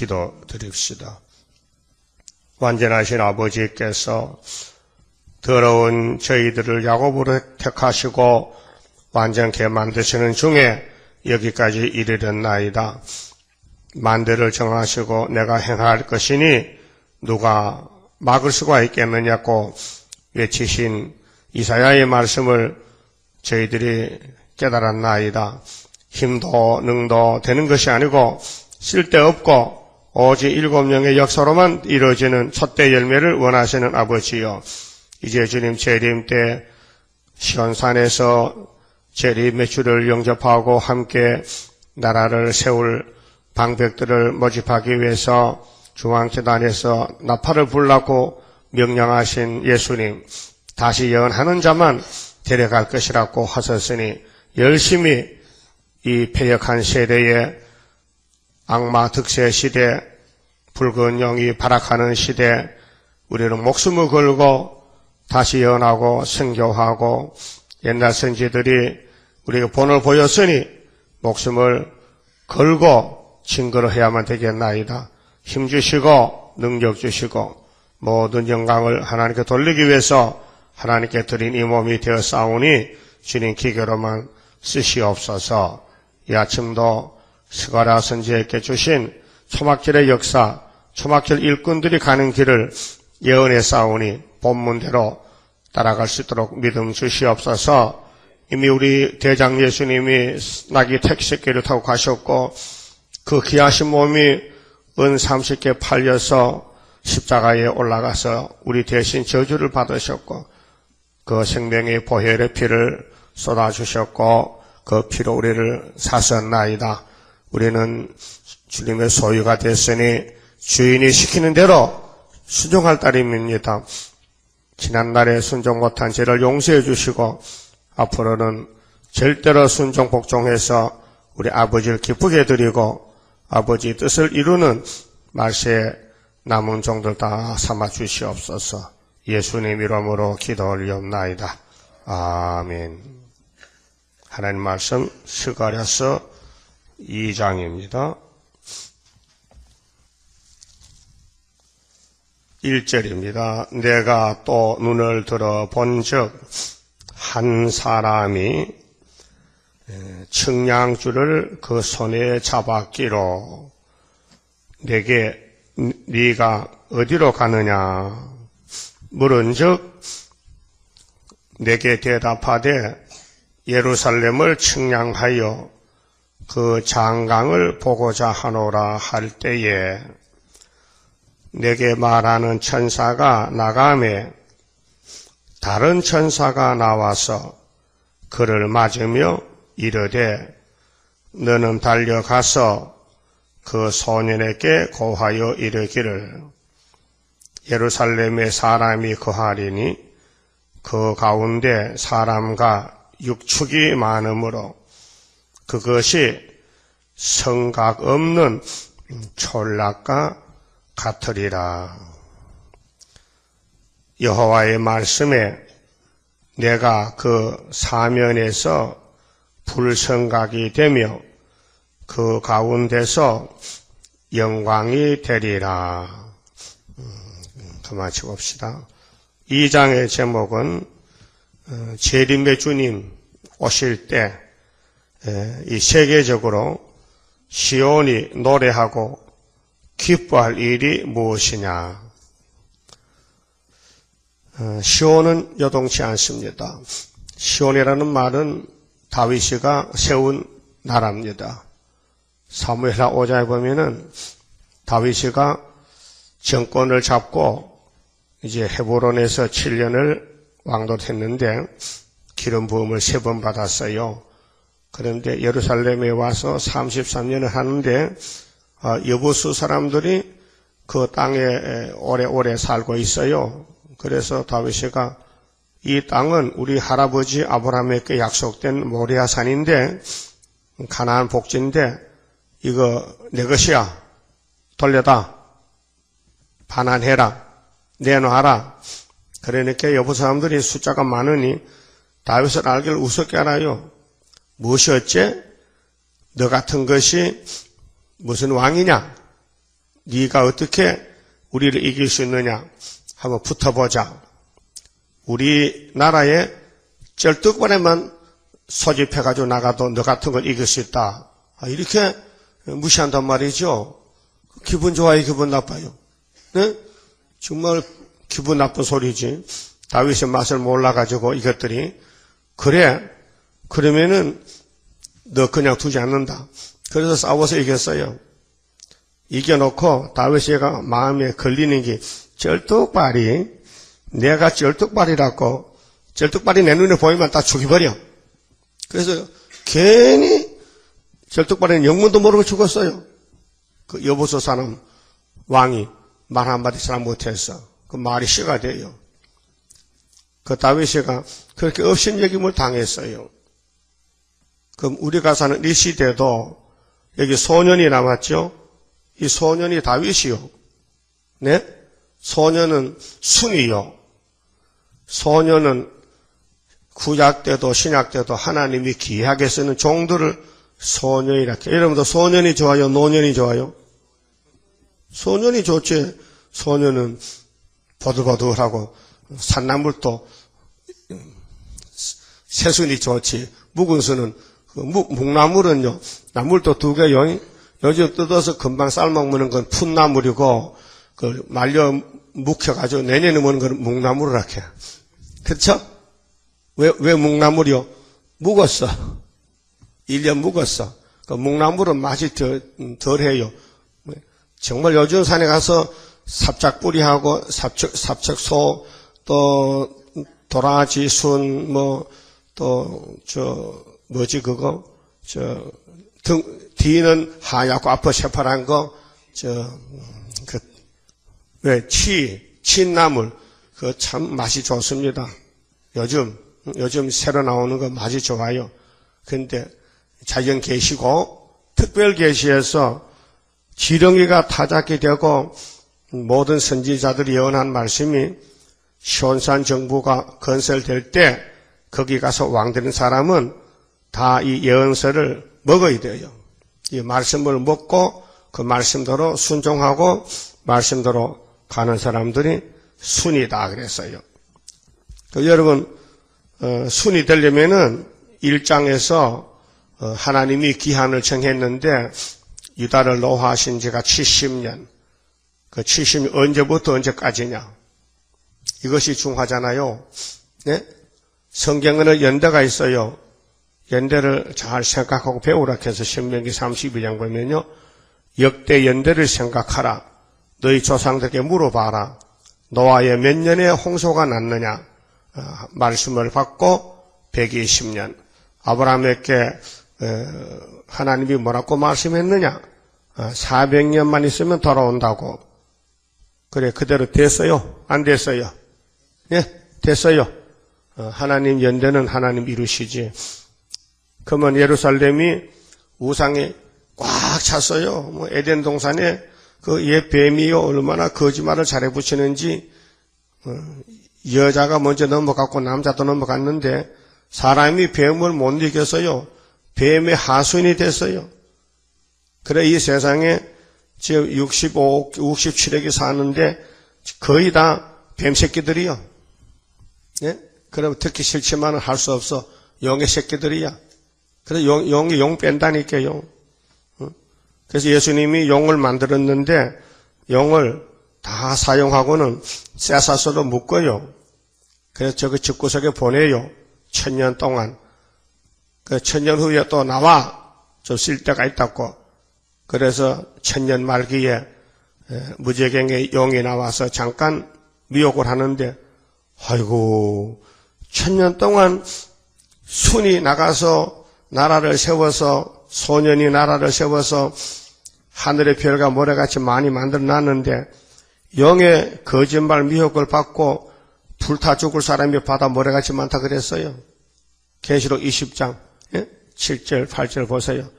기도드립시다. 완전하신 아버지께서 더러운 저희들을 야곱으로 택하시고 완전케 만드시는 중에 여기까지 이르렀나이다. 만대를 정하시고 내가 행할 것이니 누가 막을 수가 있겠느냐고 외치신 이사야의 말씀을 저희들이 깨달았나이다. 힘도 능도 되는 것이 아니고 쓸데없고 오직 7명의 역사로만 이루어지는 첫대 열매를 원하시는 아버지여, 이제 주님 재림 때 시온산에서 재림 매출을 영접하고 함께 나라를 세울 방백들을 모집하기 위해서 중앙재단에서 나팔을 불라고 명령하신 예수님, 다시 예언하는 자만 데려갈 것이라고 하셨으니 열심히 이 패역한 세대에 악마 득세 시대, 붉은 영이 발악하는 시대, 우리는 목숨을 걸고 다시 예언하고 선교하고 옛날 선지들이 우리에게 본을 보였으니 목숨을 걸고 증거를 해야만 되겠나이다. 힘 주시고 능력 주시고 모든 영광을 하나님께 돌리기 위해서 하나님께 드린 이 몸이 되어 싸우니 주님 기계로만 쓰시옵소서. 이 아침도 스가랴 선지자에게 주신 초막절의 역사, 초막절 일꾼들이 가는 길을 예언해 싸우니 본문대로 따라갈 수 있도록 믿음 주시옵소서. 이미 우리 대장 예수님이 나귀 택시기를 타고 가셨고 그 귀하신 몸이 은 30개 팔려서 십자가에 올라가서 우리 대신 저주를 받으셨고 그 생명의 보혈의 피를 쏟아주셨고 그 피로 우리를 사셨나이다. 우리는 주님의 소유가 됐으니 주인이 시키는 대로 순종할 따름입니다. 지난날에 순종 못한 죄를 용서해 주시고 앞으로는 절대로 순종 복종해서 우리 아버지를 기쁘게 드리고 아버지 뜻을 이루는 말세에 남은 종들 다 삼아 주시옵소서. 예수님 이름으로 기도 올리옵나이다. 아멘. 하나님 말씀 스가랴서 2장입니다. 1절입니다. 내가 또 눈을 들어 본즉 한 사람이 측량줄을 그 손에 잡았기로 내게 네가 어디로 가느냐 물은즉 내게 대답하되 예루살렘을 측량하여 그 장강을 보고자 하노라 할 때에 내게 말하는 천사가 나가매 다른 천사가 나와서 그를 맞으며 이르되 너는 달려가서 그 소년에게 고하여 이르기를 예루살렘에 사람이 거하리니 그 가운데 사람과 육축이 많으므로 그것이 성각 없는 촌락과 같으리라. 여호와의 말씀에 내가 그 사면에서 불성각이 되며 그 가운데서 영광이 되리라. 그만 치봅시다. 2장의 제목은 재림의 주님 오실 때 이 세계적으로 시온이 노래하고 기뻐할 일이 무엇이냐. 시온은 여동치 않습니다. 시온이라는 말은 다윗이가 세운 나라입니다. 사무엘하 5장에 보면은 다윗이가 정권을 잡고 이제 헤브론에서 7년을 왕도했는데 기름 부음을 3번 받았어요. 그런데 예루살렘에 와서 33년을 하는데 여부수 사람들이 그 땅에 오래오래 살고 있어요. 그래서 다윗이가 이 땅은 우리 할아버지 아브라함에게 약속된 모리아 산인데 가나안 복지인데 이거 내 것이야. 돌려다. 반환해라. 내놔라. 그러니까 여부 사람들이 숫자가 많으니 다윗을 알기를 우습게 알아요. 무엇이 어째? 너 같은 것이 무슨 왕이냐? 네가 어떻게 우리를 이길 수 있느냐 한번 붙어보자. 우리나라에 쩔뚝발에만 소집해가지고 나가도 너 같은 걸 이길 수 있다. 이렇게 무시한단 말이죠. 기분 좋아요, 기분 나빠요? 네? 정말 기분 나쁜 소리지. 다윗의 맛을 몰라가지고 이것들이 그래 그러면은 너 그냥 두지 않는다. 그래서 싸워서 이겼어요. 이겨놓고 다윗이 마음에 걸리는 게 쩔뚝발이 내가 쩔뚝발이라고 쩔뚝발이 내 눈에 보이면 다 죽여버려. 그래서 괜히 쩔뚝발이는 영문도 모르고 죽었어요. 그 여보소 사람 왕이 말 한마디 잘 못해서 그 말이 씨가 돼요. 그 다윗이가 그렇게 업신여김을 당했어요. 그럼 우리가 사는 이 시대도 여기 소년이 남았죠. 이 소년이 다윗이요. 네? 소년은 순이요. 소년은 구약 때도 신약 때도 하나님이 귀하게 쓰는 종들을 소년이라 해요. 여러분도 소년이 좋아요? 노년이 좋아요? 소년이 좋지. 소년은 보들보들하고 산나물도 새순이 좋지. 묵은 순은 묵나물은요. 나물도 두 개요. 요즘 뜯어서 금방 삶아먹는 건 풋나물이고 그 말려 묵혀가지고 내년에 먹는 건 묵나물을 할게. 그렇죠? 왜 묵나물이요? 묵었어. 1년 묵었어. 그 묵나물은 맛이 덜해요. 정말 요즘 산에 가서 삽작뿌리하고 삽책소 또 도라지 순 뒤는 하얗고 앞에 새파란 거 친나물 그 참 맛이 좋습니다. 요즘 새로 나오는 거 맛이 좋아요. 근데 자연 계시고 특별 계시에서 지렁이가 타작이 되고 모든 선지자들이 예언한 말씀이 시온산 정부가 건설될 때 거기 가서 왕되는 사람은 다 이 예언서를 먹어야 돼요. 이 말씀을 먹고 그 말씀대로 순종하고 말씀대로 가는 사람들이 순이다 그랬어요. 여러분 순이 되려면은 1장에서 하나님이 기한을 정했는데 유다를 노하신 지가 70년. 그 70년 언제부터 언제까지냐? 이것이 중요하잖아요. 네? 성경에는 연대가 있어요. 연대를 잘 생각하고 배우라 해서 신명기 32장 보면요. 역대 연대를 생각하라. 너희 조상들에게 물어봐라. 노아의 몇 년에 홍수가 났느냐? 말씀을 받고 120년. 아브라함에게 하나님이 뭐라고 말씀했느냐? 400년만 있으면 돌아온다고. 그래, 그대로 됐어요? 안 됐어요? 예, 됐어요. 하나님 연대는 하나님 이루시지. 그러면 예루살렘이 우상이 꽉 찼어요. 에덴 동산에 그 옛 뱀이요 얼마나 거짓말을 잘해 붙이는지 여자가 먼저 넘어갔고 남자도 넘어갔는데 사람이 뱀을 못 이겼어요. 뱀의 하수인이 됐어요. 그래 이 세상에 지금 67억이 사는데 거의 다 뱀 새끼들이요. 예? 그럼 듣기 싫지만 할 수 없어. 용의 새끼들이야. 그래서 용이 용 뺀다니까요. 그래서 예수님이 용을 만들었는데 용을 다 사용하고는 쇠사슬로 묶어요. 그래서 저기 집구석에 보내요. 1000년 동안. 그 1000년 후에 또 나와. 좀 쓸 때가 있다고. 그래서 1000년 말기에 무제경의 용이 나와서 잠깐 미혹을 하는데 아이고 1000년 동안 순이 나가서 나라를 세워서 소년이 나라를 세워서 하늘의 별과 모래같이 많이 만들어놨는데 영의 거짓말 미혹을 받고 불타 죽을 사람이 바다 모래같이 많다 그랬어요. 계시록 20장 7절 8절 보세요.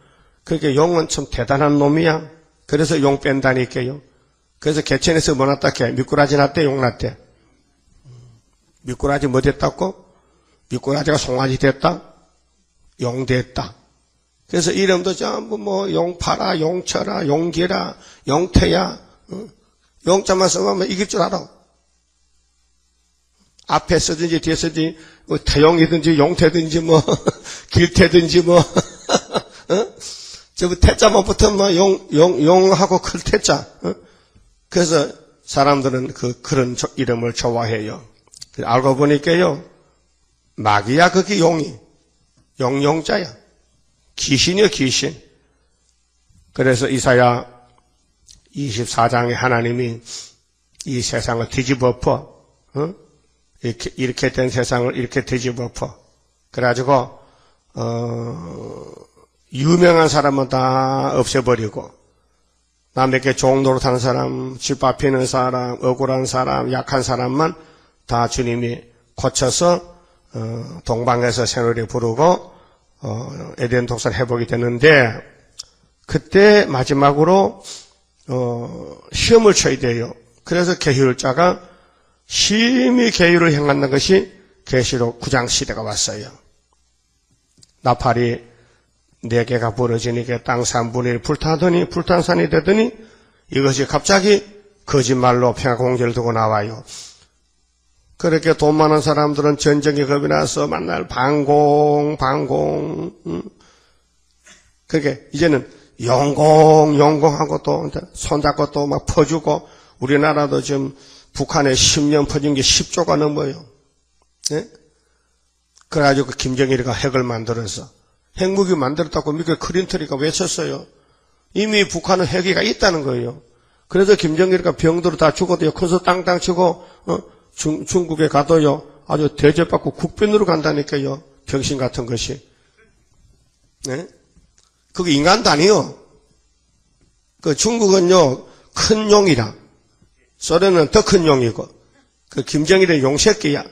그러니까 용은 참 대단한 놈이야. 그래서 용 뺀다니까요. 그래서 개천에서 뭐 났다 해? 미꾸라지 났대, 용 났대. 미꾸라지 뭐 됐다고? 미꾸라지가 송아지 됐다? 용 됐다. 그래서 이름도 전부 뭐 용파라, 용쳐라, 용기라, 용태야 용자만 써가면 이길 줄 알아. 앞에 쓰든지 뒤에 쓰든지 뭐 태용이든지 용태든지 뭐 길태든지 뭐 저 태자만 붙으면 용하고 클 태자. 그래서 사람들은 그런 이름을 좋아해요. 알고 보니까요, 마귀야 그게 용이 용자야. 귀신이요 귀신. 그래서 이사야 24장에 하나님이 이 세상을 뒤집어 엎어, 이렇게 된 세상을 이렇게 뒤집어 엎어. 그래가지고 유명한 사람은 다 없애버리고 남에게 종노릇 하는 사람, 집 밟히는 사람, 억울한 사람, 약한 사람만 다 주님이 고쳐서 동방에서 새노래 부르고 에덴 동산 회복이 되는데, 그때 마지막으로 시험을 쳐야 돼요. 그래서 계율자가 심히 계율을 행하는 것이 계시록 9장 시대가 왔어요. 나팔이 4개가 부러지니까 땅 3분의 1 불타더니 불탄산이 되더니 이것이 갑자기 거짓말로 평화공제를 두고 나와요. 그렇게 돈 많은 사람들은 전쟁에 겁이 나서 만날 방공. 그렇게 이제는 영공하고 또 손잡고 또 막 퍼주고, 우리나라도 지금 북한에 10년 퍼진 게 10조가 넘어요. 예? 그래가지고 김정일이가 핵을 만들어서 핵무기 만들었다고 미국 클린턴이가 외쳤어요. 이미 북한은 핵기가 있다는 거예요. 그래서 김정일이가 병들어 다 죽어도요, 커서 땅땅 치고 중국에 가도요 아주 대접받고 국빈으로 간다니까요. 병신 같은 것이. 네? 그게 인간도 아니요. 그 중국은요 큰 용이라, 소련은 더 큰 용이고, 그 김정일은 용새끼야.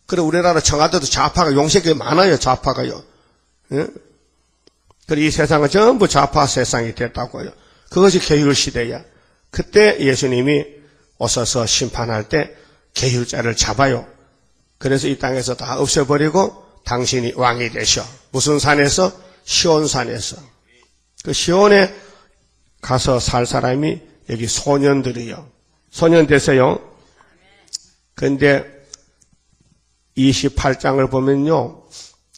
그래 우리나라 청와대도 좌파가 용새끼 많아요. 좌파가요. 예? 그래 이 세상은 전부 좌파 세상이 됐다고요. 그것이 계율 시대야. 그때 예수님이 오셔서 심판할 때 계율자를 잡아요. 그래서 이 땅에서 다 없애버리고 당신이 왕이 되셔. 무슨 산에서? 시온산에서. 그 시온에 가서 살 사람이 여기 소년들이요. 소년 되세요. 그런데 28장을 보면요,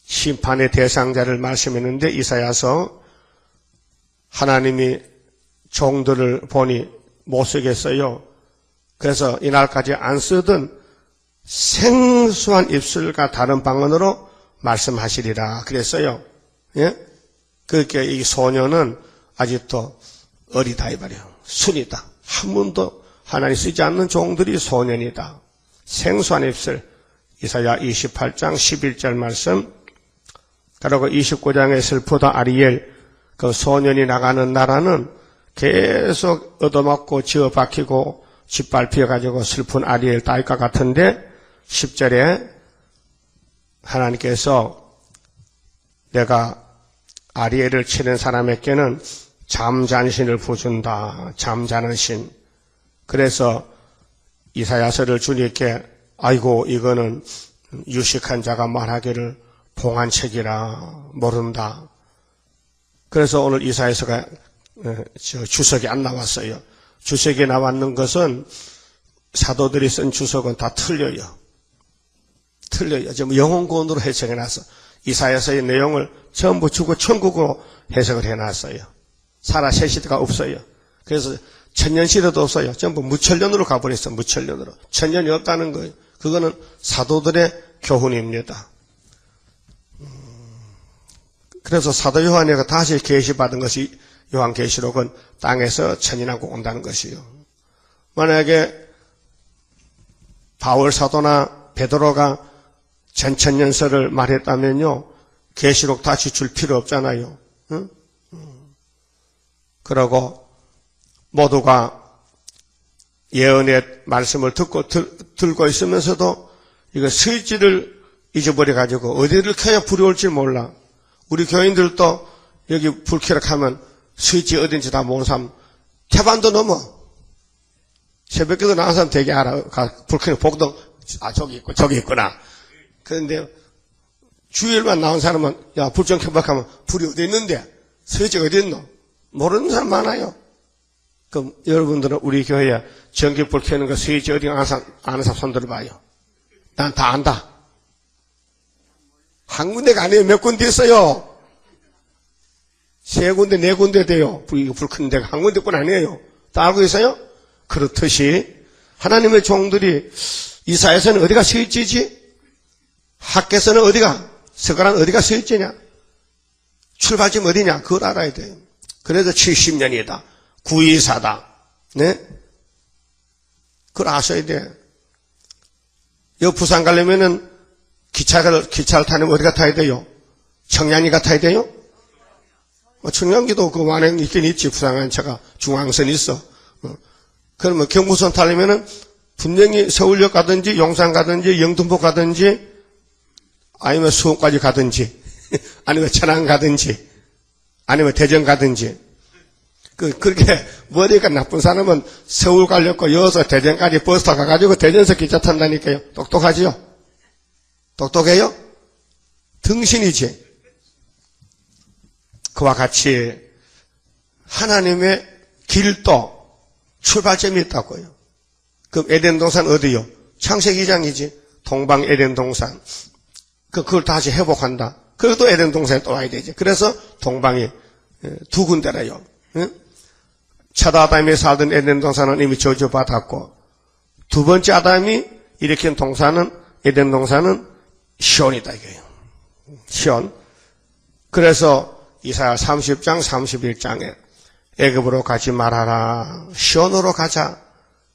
심판의 대상자를 말씀했는데, 이사야서 하나님이 종들을 보니 못 쓰겠어요. 그래서 이날까지 안 쓰던 생소한 입술과 다른 방언으로 말씀하시리라 그랬어요. 예? 그렇게 이 소년은 아직도 어리다 이 말이에요. 순이다. 한 번도 하나님 쓰지 않는 종들이 소년이다. 생소한 입술. 이사야 28장 11절 말씀. 그리고 29장의 슬프다 아리엘, 그 소년이 나가는 나라는 계속 얻어맞고 지어박히고 짓밟혀가지고 슬픈 아리엘 딸과 같은데, 10절에 하나님께서 내가 아리엘을 치는 사람에게는 잠잔 신을 부준다. 잠자는 신. 그래서 이사야서를 주님께, 아이고 이거는 유식한 자가 말하기를 봉안책이라 모른다. 그래서 오늘 이사야서가 주석이 안 나왔어요. 주석이 나왔는 것은 사도들이 쓴 주석은 다 틀려요. 지금 영혼권으로 해석해놨어. 이사야서의 내용을 전부 주고 천국으로 해석을 해놨어요. 살아 새 시대가 없어요. 그래서 천년시대도 없어요. 전부 무천년으로 가버렸어. 무천년으로. 천년이 없다는 거예요. 그거는 사도들의 교훈입니다. 그래서 사도 요한이가 다시 계시받은 것이 요한계시록은 땅에서 천인하고 온다는 것이요. 만약에 바울 사도나 베드로가 전천년설을 말했다면요, 계시록 다시 줄 필요 없잖아요. 응? 그러고 모두가 예언의 말씀을 들고 있으면서도 이거 스위치를 잊어버려가지고 어디를 켜야 불이 올지 몰라. 우리 교인들도 여기 불 켜라 하면 스위치 어딘지 다 모르는 사람 태반도 넘어. 새벽에도 나온 사람 되게 알아. 불 켜는 복동, 저기 있고 저기 있구나. 그런데 주일만 나온 사람은 야, 불 좀 켜봐 하면 불이 어디 있는데? 스위치가 어디 있노? 모르는 사람 많아요. 그럼 여러분들은 우리 교회에 전기불 켜는 거 스위치 어디 아는 사람 손 들어봐요. 난 다 안다. 한 군데가 아니에요. 몇 군데 있어요. 세 군데, 네 군데 돼요. 불 끄는 데가 한 군데뿐 아니에요. 다 알고 있어요? 그렇듯이 하나님의 종들이 이사야서는 어디가 스위치지? 학교에서는 어디가? 서가란 어디가 스위치냐? 출발점 어디냐? 그걸 알아야 돼요. 그래도 70년이다. 구이사다. 네? 그걸 아셔야 돼. 여 부산 가려면은 기차를 타려면 어디가 타야 돼요? 청량리가 타야 돼요? 청량리도 그 완행 있긴 있지. 부산간차가 중앙선 있어. 그러면 경부선 타려면은 분명히 서울역 가든지 용산 가든지 영등포 가든지 아니면 수원까지 가든지 아니면 천안 가든지 아니면 대전 가든지 그렇게 머리가 나쁜 사람은 서울 가려고 여기서 대전까지 버스 타고 가가지고 대전에서 기차 탄다니까요. 똑똑하지요? 똑똑해요? 등신이지. 그와 같이 하나님의 길도 출발점이 있다고요. 그럼 에덴 동산 어디요? 창세기 2장이지. 동방 에덴 동산. 그걸 다시 회복한다. 그래도 에덴 동산에 또 와야 되지. 그래서 동방이 두 군데라요. 첫 아담이 살던 에덴 동산은 이미 저주받았고 두 번째 아담이 일으킨 동산은 에덴 동산은 시온이다 이거예요. 시온. 그래서 이사야 30장 31장에 애굽으로 가지 말아라. 시온으로 가자.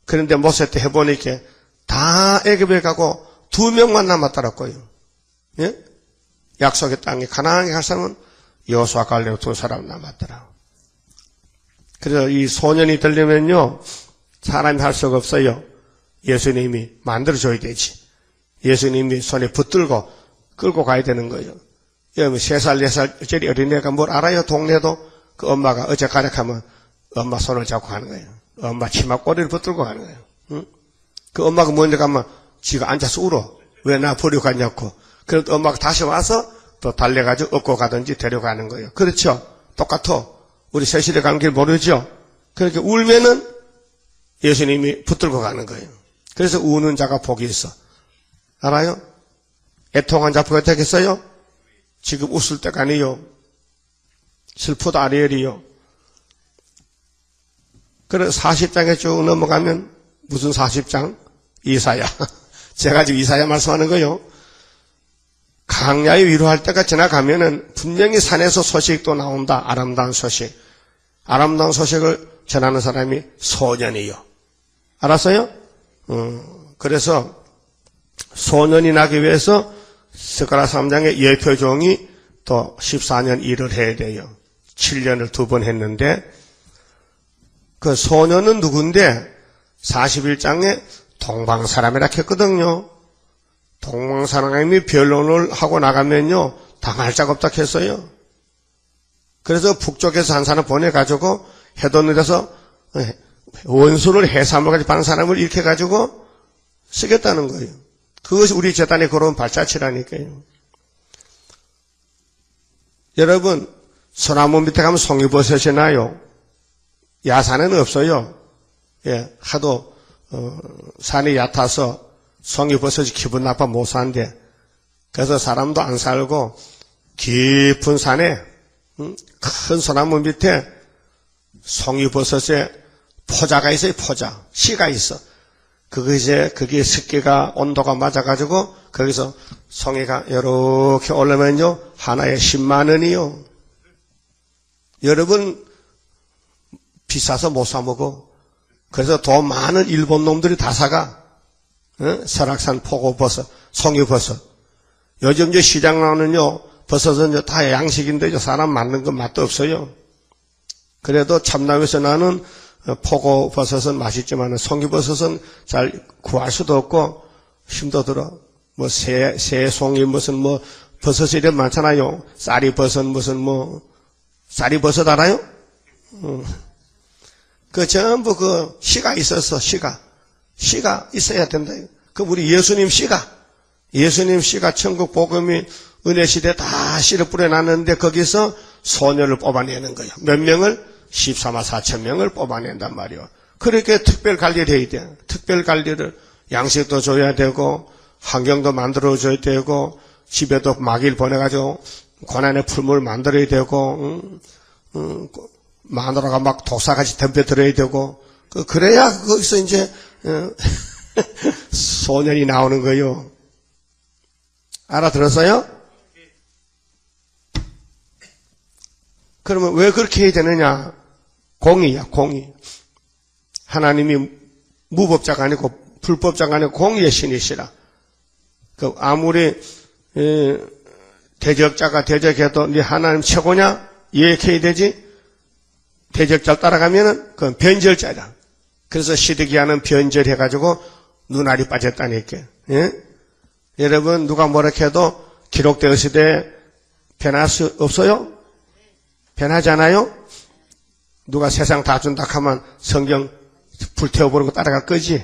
그런데 모세 때 해보니까 다 애굽에 가고 2명만 남았더라고요. 예? 약속의 땅에 가나안에 갈 사람은 여호수아 갈렙 2사람 남았더라. 그래서 이 소년이 되려면요 사람이 할 수가 없어요. 예수님이 만들어줘야 되지. 예수님이 손에 붙들고 끌고 가야 되는 거예요. 여러분 3살 4살짜리 어린애가 뭘 알아요? 동네도 그 엄마가 어제 가락하면 엄마 손을 잡고 가는 거예요. 엄마 치마 꼬리를 붙들고 가는 거예요. 응? 그 엄마가 먼저 가면 지가 앉아서 울어. 왜 나 버리고 갔냐고. 그래도 엄마가 다시 와서 또 달래가지고 업고 가든지 데려가는 거예요. 그렇죠? 똑같아. 우리 세실에 가는 길 모르죠? 그렇게 울면은 예수님이 붙들고 가는 거예요. 그래서 우는 자가 복이 있어. 알아요? 애통한 자 복이 되겠어요? 지금 웃을 때가 아니요. 슬프다 아리엘이요. 그래 40장에 쭉 넘어가면 무슨 40장? 이사야. 제가 지금 이사야 말씀하는 거요. 강야의 위로할 때가 지나가면은 분명히 산에서 소식도 나온다. 아름다운 소식. 아름다운 소식을 전하는 사람이 소년이요. 알았어요? 그래서 소년이 나기 위해서 스가랴 3장의 예표종이 또 14년 일을 해야 돼요. 7년을 2번 했는데 그 소년은 누군데 41장에 동방사람이라 했거든요. 동방사람이 변론을 하고 나가면요 당할 자가 없다 했어요. 그래서 북쪽에서 한 사람 보내가지고 해돋는데서 원수를 해산물까지 받는 사람을 이렇게 가지고 쓰겠다는 거예요. 그것이 우리 재단에 걸어온 발자취라니까요. 여러분 소나무 밑에 가면 송이버섯이 나요. 야산에는 없어요. 예, 하도 산이 얕아서 송이버섯이 기분 나빠 못 산대. 그래서 사람도 안 살고 깊은 산에 큰 소나무 밑에 송이버섯에 포자가 있어요. 포자. 씨가 있어. 거기에 습기가 온도가 맞아가지고 거기서 송이가 이렇게 올라오면요 하나에 10만 원이요. 여러분 비싸서 못 사 먹어. 그래서 돈 많은 일본 놈들이 다 사가. 설악산 포고버섯, 송이버섯. 요즘 이제 시장 나오는요 버섯은 다 양식인데 사람 맞는 건 맛도 없어요. 그래도 참나무에서 나는 포고버섯은 맛있지만 송이버섯은 잘 구할 수도 없고 힘도 들어. 뭐 새송이 무슨 뭐 버섯이 이런 많잖아요. 쌀이버섯 무슨 뭐 쌀이버섯 알아요? 그 전부 그 씨가 있어서 씨가 있어야 된다. 그 우리 예수님 씨가 천국 복음이 은혜 시대 다 씨를 뿌려놨는데 거기서 소녀를 뽑아내는 거예요. 몇 명을? 14만 4천 명을 뽑아낸단 말이요. 그렇게 특별 관리를 해야 돼. 특별 관리를 양식도 줘야 되고 환경도 만들어줘야 되고 집에도 마귀를 보내가지고 고난의 풀물 만들어야 되고 마누라가 막 독사같이 덤벼들어야 되고 그래야 거기서 이제 소년이 나오는 거요. 알아들었어요? 그러면 왜 그렇게 해야 되느냐? 공의야, 공의. 하나님이 무법자가 아니고 불법자가 아니고 공의의 신이시라. 아무리 대적자가 대적해도 네 하나님 최고냐? 이렇게 해야 되지? 대적자를 따라가면은 그건 변절자다. 그래서 시드기야는 변절해가지고 눈알이 빠졌다니까. 예? 여러분 누가 뭐라 해도 기록되었을 때 변할 수 없어요? 변하잖아요? 누가 세상 다 준다 하면 성경 불태워버리고 따라갈 거지?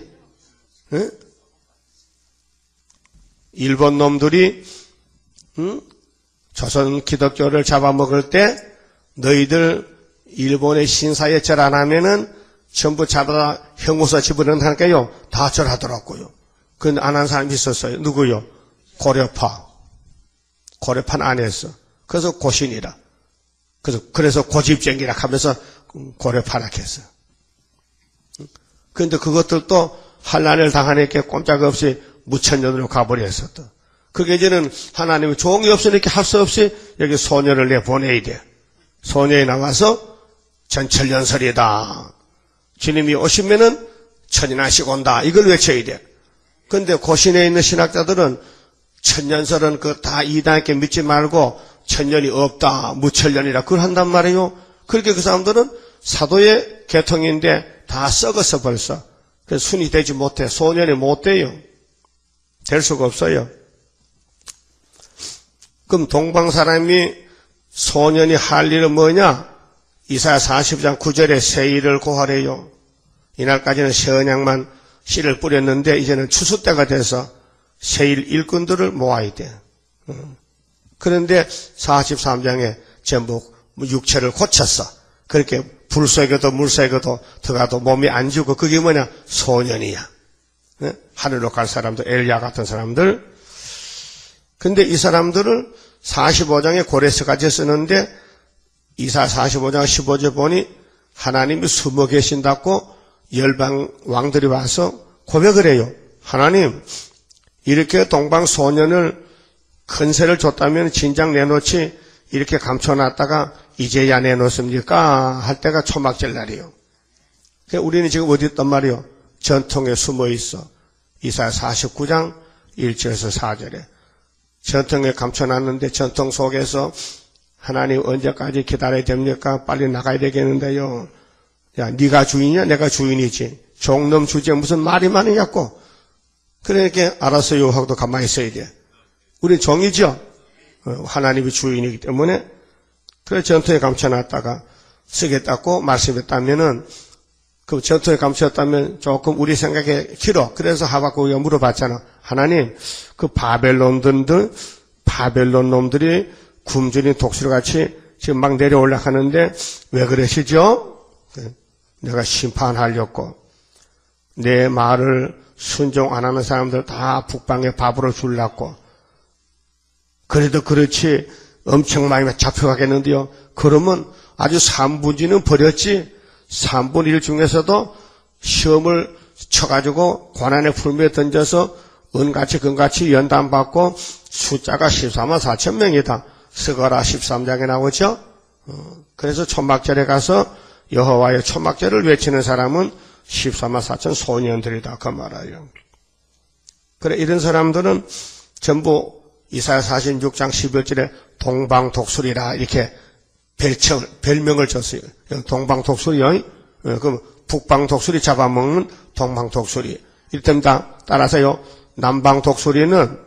예? 일본 놈들이 조선 기독교를 잡아먹을 때 너희들 일본의 신사에 절 안 하면은 전부 잡아다 형무소 집어넣는다니까요. 다 절하더라고요. 그런데 안 한 사람이 있었어요. 누구요? 고려파. 고려파는 안 했어. 그래서 고신이라. 그래서 고집쟁이라 하면서 고려파라 했어. 그런데 그것들도 환난을 당하니까 꼼짝없이 무천년으로 가버렸어. 또. 그게 이제는 하나님이 종이 없으니까 할 수 없이 여기 소녀를 내보내야 돼. 소녀에 나와서 전천년설이다. 주님이 오시면은 천인하시고 온다. 이걸 외쳐야 돼. 그런데 고신에 있는 신학자들은 천년설은 그 다 이단에게 믿지 말고 천년이 없다. 무천년이라 그걸 한단 말이에요. 그렇게 그 사람들은 사도의 계통인데 다 썩어서 벌써. 그래서 순이 되지 못해. 소년이 못 돼요. 될 수가 없어요. 그럼 동방 사람이 소년이 할 일은 뭐냐? 이사야 40장 9절에 세일을 고하래요. 이날까지는 세언약만 씨를 뿌렸는데 이제는 추수 때가 돼서 세일 일꾼들을 모아야 돼. 그런데 43장에 전부 육체를 고쳤어. 그렇게 불 속에도 물 속에도 들어가도 몸이 안 죽고 그게 뭐냐? 소년이야. 하늘로 갈 사람들, 엘리야 같은 사람들. 근데 이 사람들을 45장에 고레스까지 쓰는데 이사 45장 15절 보니 하나님이 숨어 계신다고 열방 왕들이 와서 고백을 해요. 하나님, 이렇게 동방 소년을 큰세를 줬다면 진작 내놓지 이렇게 감춰놨다가 이제야 내놓습니까? 할 때가 초막절 날이에요. 우리는 지금 어디 있단 말이에요? 전통에 숨어 있어. 이사야 49장 1절에서 4절에. 전통에 감춰놨는데 전통 속에서 하나님 언제까지 기다려야 됩니까? 빨리 나가야 되겠는데요. 야, 네가 주인이야? 내가 주인이지. 종놈 주제 무슨 말이 많으냐고. 그러니까 알았어요 하고도 가만히 있어야 돼. 우린 종이죠. 하나님이 주인이기 때문에. 그래 전통에 감춰놨다가 쓰겠다고 말씀했다면은 그 전통에 감췄다면 조금 우리 생각에 길어. 그래서 하박국이가 물어봤잖아. 하나님, 그 바벨론 놈들이 굶주린 독수리같이 지금 막 내려오려고 하는데 왜 그러시죠? 내가 심판하려고 내 말을 순종 안 하는 사람들 다 북방에 밥으로 주려고. 그래도 그렇지 엄청 많이 잡혀가겠는데요. 그러면 아주 3분지는 버렸지 3분 1 중에서도 시험을 쳐가지고 고난의 풀무에 던져서 은같이 금같이 연단받고 숫자가 14만 4천 명이다. 스가랴 13장에 나오죠. 그래서 초막절에 가서 여호와의 초막절을 외치는 사람은 14만 4천 소년들이다. 그 말이에요. 그래 이런 사람들은 전부 이사야 46장 11절에 동방독수리라 이렇게 별명을 줬어요. 동방독수리요. 그럼 북방독수리 잡아먹는 동방독수리. 이때입니다. 따라서요. 남방독수리는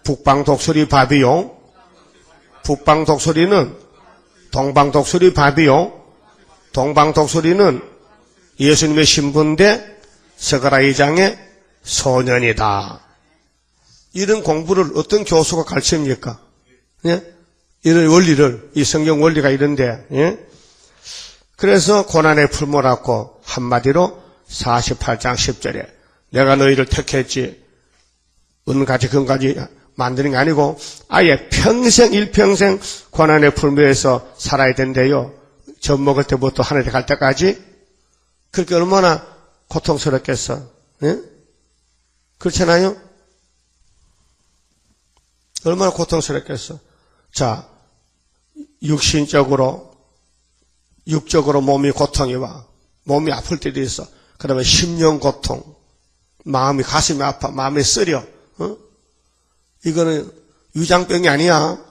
북방독수리 밥이요. 북방독수리는 동방독수리 밥이요. 동방독수리는 예수님의 신부인데 스가랴 2장의 소년이다. 이런 공부를 어떤 교수가 가르칩니까? 예? 이런 원리를, 이 성경 원리가 이런데, 예? 그래서 고난의 풀모라고 한마디로 48장 10절에 내가 너희를 택했지 은가지 금가지 만드는 게 아니고 아예 평생 일평생 고난의 풀모에서 살아야 된대요. 젖 먹을 때부터 하늘에 갈 때까지. 그렇게 얼마나 고통스럽겠어. 예? 그렇잖아요? 얼마나 고통스럽겠어. 자, 육신적으로 육적으로 몸이 고통이 와. 몸이 아플 때도 있어. 그 다음에 심령 고통. 마음이 가슴이 아파. 마음이 쓰려. 어? 이거는 위장병이 아니야.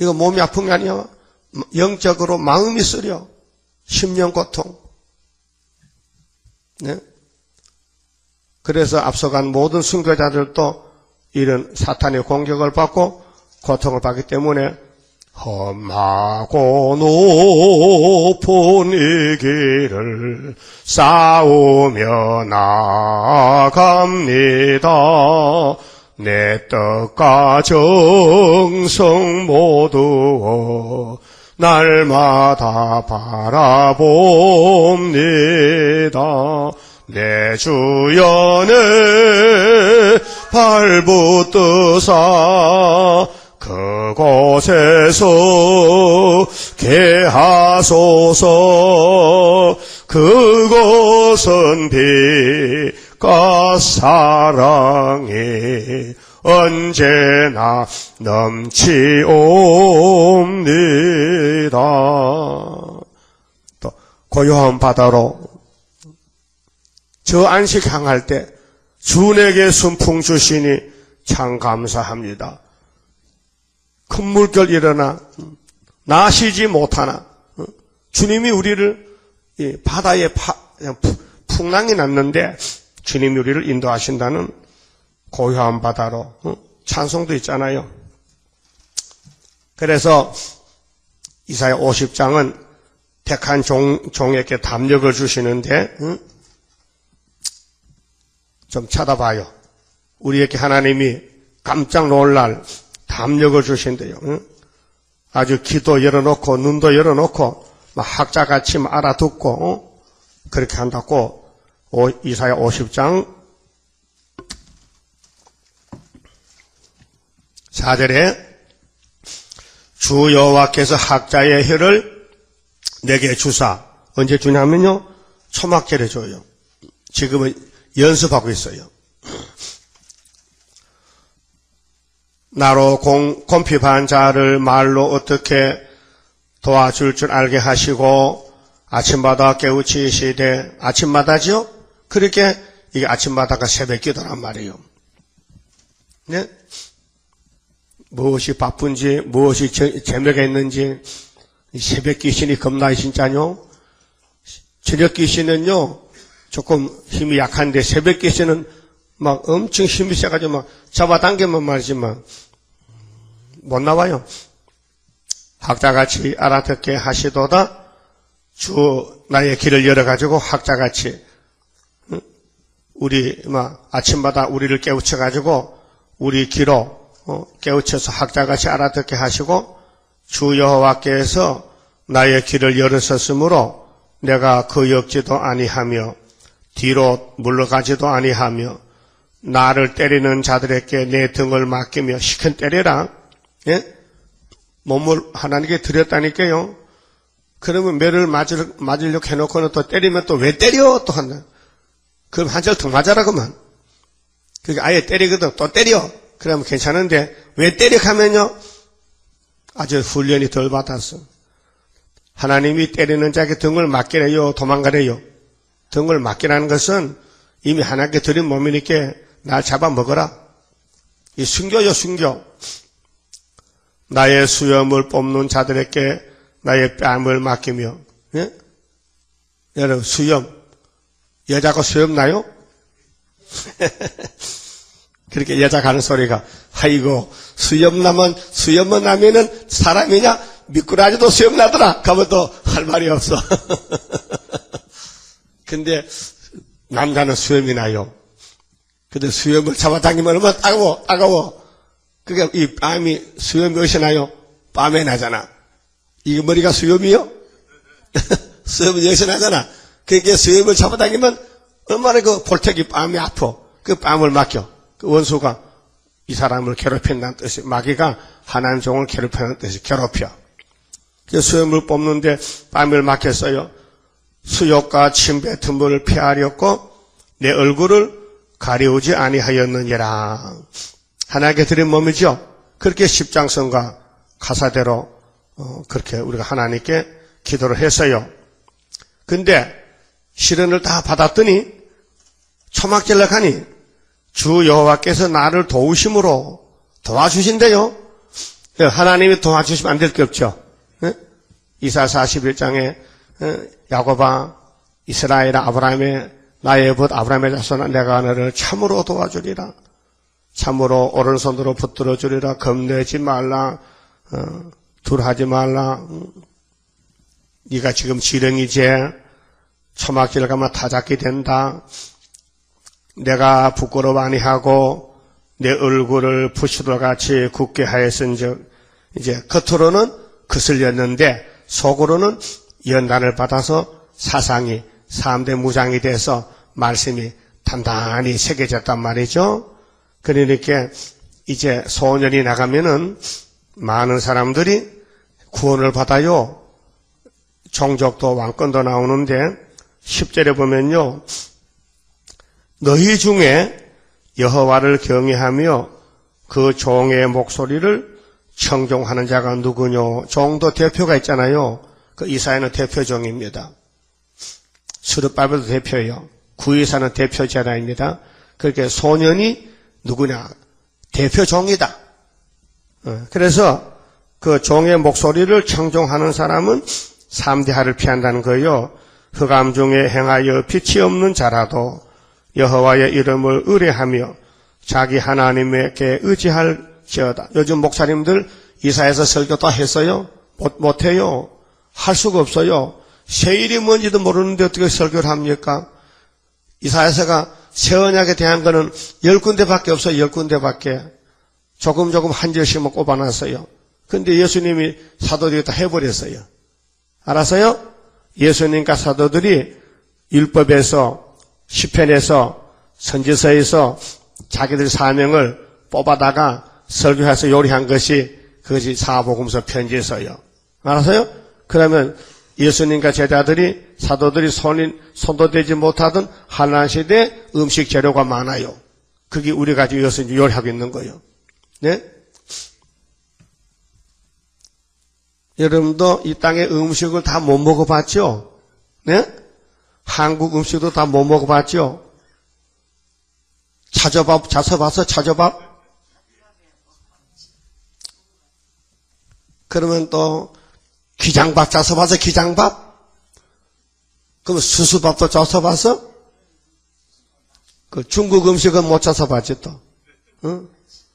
이거 몸이 아픈 게 아니야. 영적으로 마음이 쓰려. 심령 고통. 네? 그래서 앞서간 모든 순교자들도 이런 사탄의 공격을 받고 고통을 받기 때문에 험하고 높은 이 길을 싸우며 나아갑니다. 내 뜻과 정성 모두 날마다 바라봅니다. 내 주연의 발붙드사 그곳에서 개하소서. 그곳은 빛과 사랑이 언제나 넘치옵니다. 또 고요한 바다로 저 안식 향할 때 주 내게 순풍 주시니 참 감사합니다. 큰 물결 일어나 나 쉬지 못하나 주님이 우리를 바다에 풍랑이 났는데 주님이 우리를 인도하신다는 고요한 바다로 찬송도 있잖아요. 그래서 이사야 50장은 택한 종에게 담력을 주시는데 좀 찾아봐요. 우리에게 하나님이 깜짝 놀랄 담력을 주신대요. 아주 귀도 열어놓고 눈도 열어놓고 학자같이 알아듣고 그렇게 한다고 이사야 50장 4절에 주 여호와께서 학자의 혀를 내게 주사. 언제 주냐면요, 초막절에 줘요. 지금은 연습하고 있어요. 나로 곰핍한 자를 말로 어떻게 도와줄 줄 알게 하시고 아침마다 깨우치시되, 아침마다죠? 그렇게 이게 아침마다가 새벽 기도란 말이에요. 네? 무엇이 바쁜지, 무엇이 재미가 있는지, 새벽 귀신이 겁나요, 진짜요? 저녁 귀신은요, 조금 힘이 약한데, 새벽 귀신은 막 엄청 힘이 세가지고 막 잡아당기면 말이지만, 못 나와요. 학자같이 알아듣게 하시도다, 주 나의 길을 열어가지고 학자같이, 우리, 아침마다 우리를 깨우쳐가지고, 우리 귀로, 깨우쳐서 학자같이 알아듣게 하시고 주 여호와께서 나의 길을 열으셨으므로 내가 거역지도 아니하며 뒤로 물러가지도 아니하며 나를 때리는 자들에게 내 등을 맡기며 시큰 때려라. 예? 몸을 하나님께 드렸다니까요. 그러면 매를 맞으려고 해놓고는 또 때리면 또 왜 때려? 또 한다. 그럼 한 절 더 맞아라 그만. 그러니까 아예 때리거든. 또 때려. 그러면 괜찮은데 왜 때려 가면요? 아주 훈련이 덜 받았어. 하나님이 때리는 자에게 등을 맡기래요? 도망가래요? 등을 맡기라는 것은 이미 하나님께 드린 몸이니까 날 잡아먹어라. 이 순교요, 순교. 나의 수염을 뽑는 자들에게 나의 뺨을 맡기며, 예? 여러분, 수염. 여자가 수염 나요? 그렇게 여자 가는 소리가, 아이고, 수염만 나면은 사람이냐? 미꾸라지도 수염 나더라. 가면 또 할 말이 없어. 근데 남자는 수염이 나요. 근데 수염을 잡아당기면 얼마나 따가워. 그게 이 뺨이 수염이 어디서 나요? 뺨에 나잖아. 이게 머리가 수염이요? 수염은 여기서 나잖아. 그러니까 수염을 잡아당기면 얼마나 그 볼택이 뺨이 아파. 그 뺨을 맡겨. 그 원수가 이 사람을 괴롭힌다는 뜻이, 마귀가 하나님 종을 괴롭히는 뜻이 괴롭혀. 그 수염을 뽑는데 뺨을 맡겼어요. 수욕과 침배 틈을 피하려고 내 얼굴을 가리우지 아니하였느니라. 하나님께 드린 몸이죠. 그렇게 십장성과 가사대로 그렇게 우리가 하나님께 기도를 했어요. 근데 시련을 다 받았더니 초막절락하니 주 여호와께서 나를 도우심으로 도와주신대요. 하나님이 도와주시면 안 될 게 없죠. 이사 41장에 야곱아 이스라엘아 아브라함의 나의 벗 아브라함의 자손아 내가 너를 참으로 도와주리라. 참으로 오른손으로 붙들어 주리라. 겁내지 말라. 둘하지 말라. 네가 지금 지렁이지 초막질 가면 타잡게 된다. 내가 부끄러워 아니하고 내 얼굴을 부시돌 같이 굳게 하였은즉 이제 겉으로는 거슬렸는데 속으로는 연단을 받아서 사상이 3대 무장이 돼서 말씀이 단단히 새겨졌단 말이죠. 그러니까 이제 소년이 나가면은 많은 사람들이 구원을 받아요. 종족도 왕권도 나오는데 10절에 보면요. 너희 중에 여호와를 경외하며 그 종의 목소리를 청종하는 자가 누구뇨? 종도 대표가 있잖아요. 그 이사야는 대표종입니다. 스룹바벨도 대표예요. 구이사는 대표 제사입니다. 그렇게 소년이 누구냐? 대표종이다. 그래서 그 종의 목소리를 청종하는 사람은 3대하를 피한다는 거예요. 흑암 중에 행하여 빛이 없는 자라도 여호와의 이름을 의뢰하며 자기 하나님에게 의지할지어다. 요즘 목사님들 이사야서 설교 다 했어요? 못해요. 할 수가 없어요. 세일이 뭔지도 모르는데 어떻게 설교를 합니까? 이사야서가 새 언약에 대한 거는 10군데밖에 없어요. 10군데밖에. 조금 한 절씩만 꼽아놨어요. 근데 예수님이 사도들이 다 해버렸어요. 알았어요? 예수님과 사도들이 율법에서 시편에서 선지서에서 자기들 사명을 뽑아다가 설교해서 요리한 것이 그것이 사복음서 편지서요. 알았어요? 그러면 예수님과 제자들이 사도들이 손도 대지 못하던 한란 시대 음식 재료가 많아요. 그게 우리가 지금 이것을 요리하고 있는 거예요. 네? 여러분도 이 땅의 음식을 다 못 먹어봤죠? 네? 한국 음식도 다 못 먹어봤죠? 찾아봤어? 찾아밥? 그러면 또 기장밥 짜서봤어? 기장밥? 그럼 수수밥도 짜서봤어? 그 중국 음식은 못 짜서봤지 또. 응?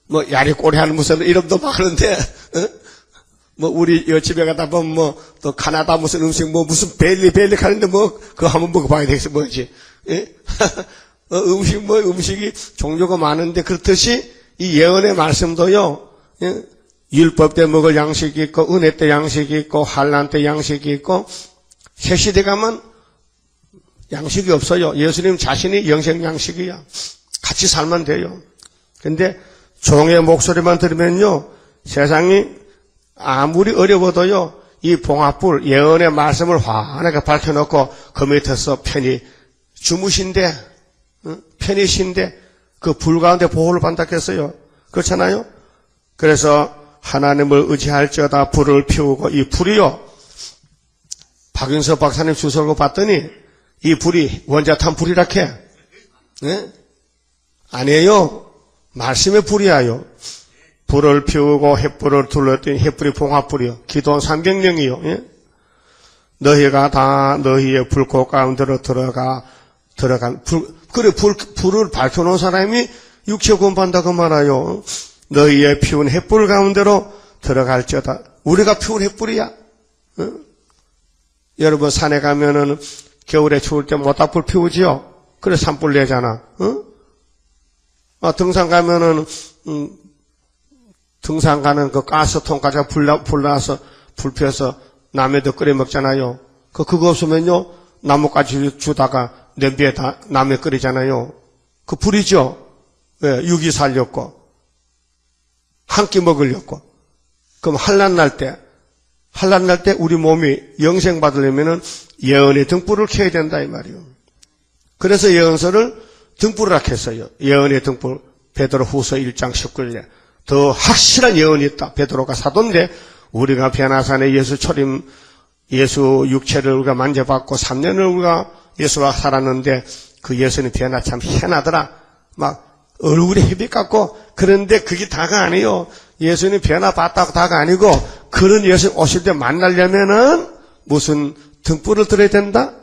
뭐 야리꼬리하는 무슨 이름도 많은데, 응? 뭐 우리 집에 가다 보면 뭐 또 카나다 무슨 음식 뭐 무슨 벨리 하는데 뭐 그거 한번 먹어봐야 되겠어 뭐지? 예? 음식이 종류가 많은데 그렇듯이 이 예언의 말씀도요. 예? 율법 때 먹을 양식이 있고 은혜 때 양식이 있고 환난 때 양식이 있고 새 시대 가면 양식이 없어요. 예수님 자신이 영생 양식이야. 같이 살면 돼요. 근데 종의 목소리만 들으면요. 세상이 아무리 어려워도요. 이 봉합불 예언의 말씀을 환하게 밝혀놓고 그 밑에서 편히 주무신데 편히 쉰데 그 불 가운데 보호를 받았겠어요. 그렇잖아요. 그래서 하나님을 의지할지어다 불을 피우고 이 불이요. 박윤석 박사님 주소를 봤더니 이 불이 원자탄 불이라 해. 네? 아니에요. 말씀의 불이야요. 불을 피우고 횃불을 둘렀더니 횃불이 봉합불이요. 기도원 300명이요. 예? 너희가 다 너희의 불꽃 가운데로 들어간 불을 밝혀놓은 사람이 육체 구원받는다고 말아요. 너희의 피운 횃불 가운데로 들어갈지어다. 우리가 피운 횃불이야. 어? 여러분 산에 가면은 겨울에 추울 때 모닥불 피우지요. 그래 산불 내잖아. 어? 등산 가면은 등산 가는 그 가스통까지 불나서 불 피워서 남에도 끓여 먹잖아요. 그거 없으면요, 나뭇가지 주다가 냄비에다 남에 끓이잖아요. 그 불이죠. 왜? 육이 살렸고, 한 끼 먹으려고. 그럼 환난 날 때 우리 몸이 영생 받으려면은 예언의 등불을 켜야 된다, 이 말이요. 그래서 예언서를 등불을 했어요. 예언의 등불, 베드로 후서 1장 19절에. 더 확실한 예언이 있다. 베드로가 사도인데, 우리가 변화산에 예수 초림, 예수 육체를 우리가 만져봤고 3년을 우리가 예수와 살았는데 그 예수는 변화 참 희한하더라. 막 얼굴이 햇빛 같고 그런데 그게 다가 아니에요. 예수님 변화 봤다고 다가 아니고 그런 예수 오실 때 만나려면은 무슨 등불을 들어야 된다?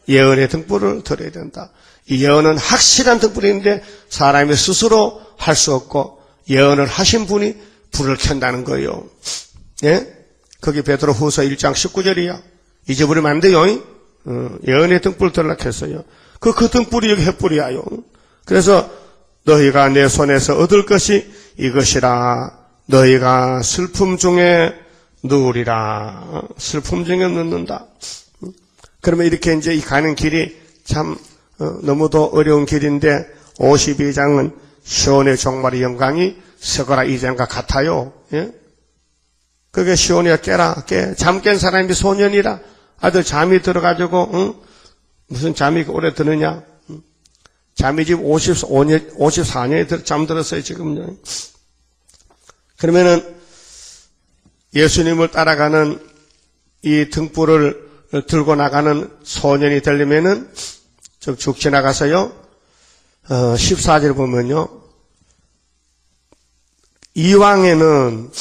예언의 등불을 들어야 된다. 이 예언은 확실한 등불인데 사람이 스스로 할 수 없고 예언을 하신 분이 불을 켠다는 거예요. 예? 거기 베드로 후서 1장 19절이야. 잊어버리면 안 돼요. 예언의 등불 들락했어요. 그 등불이 여기 횃불이야요. 그래서 너희가 내 손에서 얻을 것이 이것이라. 너희가 슬픔 중에 누우리라. 슬픔 중에 누는다. 그러면 이렇게 이제 이 가는 길이 참 너무도 어려운 길인데 52장은 시온의 종말의 영광이 서거라 이전과 같아요. 예? 그게 시온이야 깨라 깨. 잠 깬 사람이 소년이라. 아들 잠이 들어가지고 무슨 잠이 오래 드느냐. 잠이 지금 54년에 잠들었어요 지금요. 그러면은 예수님을 따라가는 이 등불을 들고 나가는 소년이 되려면은 쭉 지나가서요. 14절 보면요. 이왕에는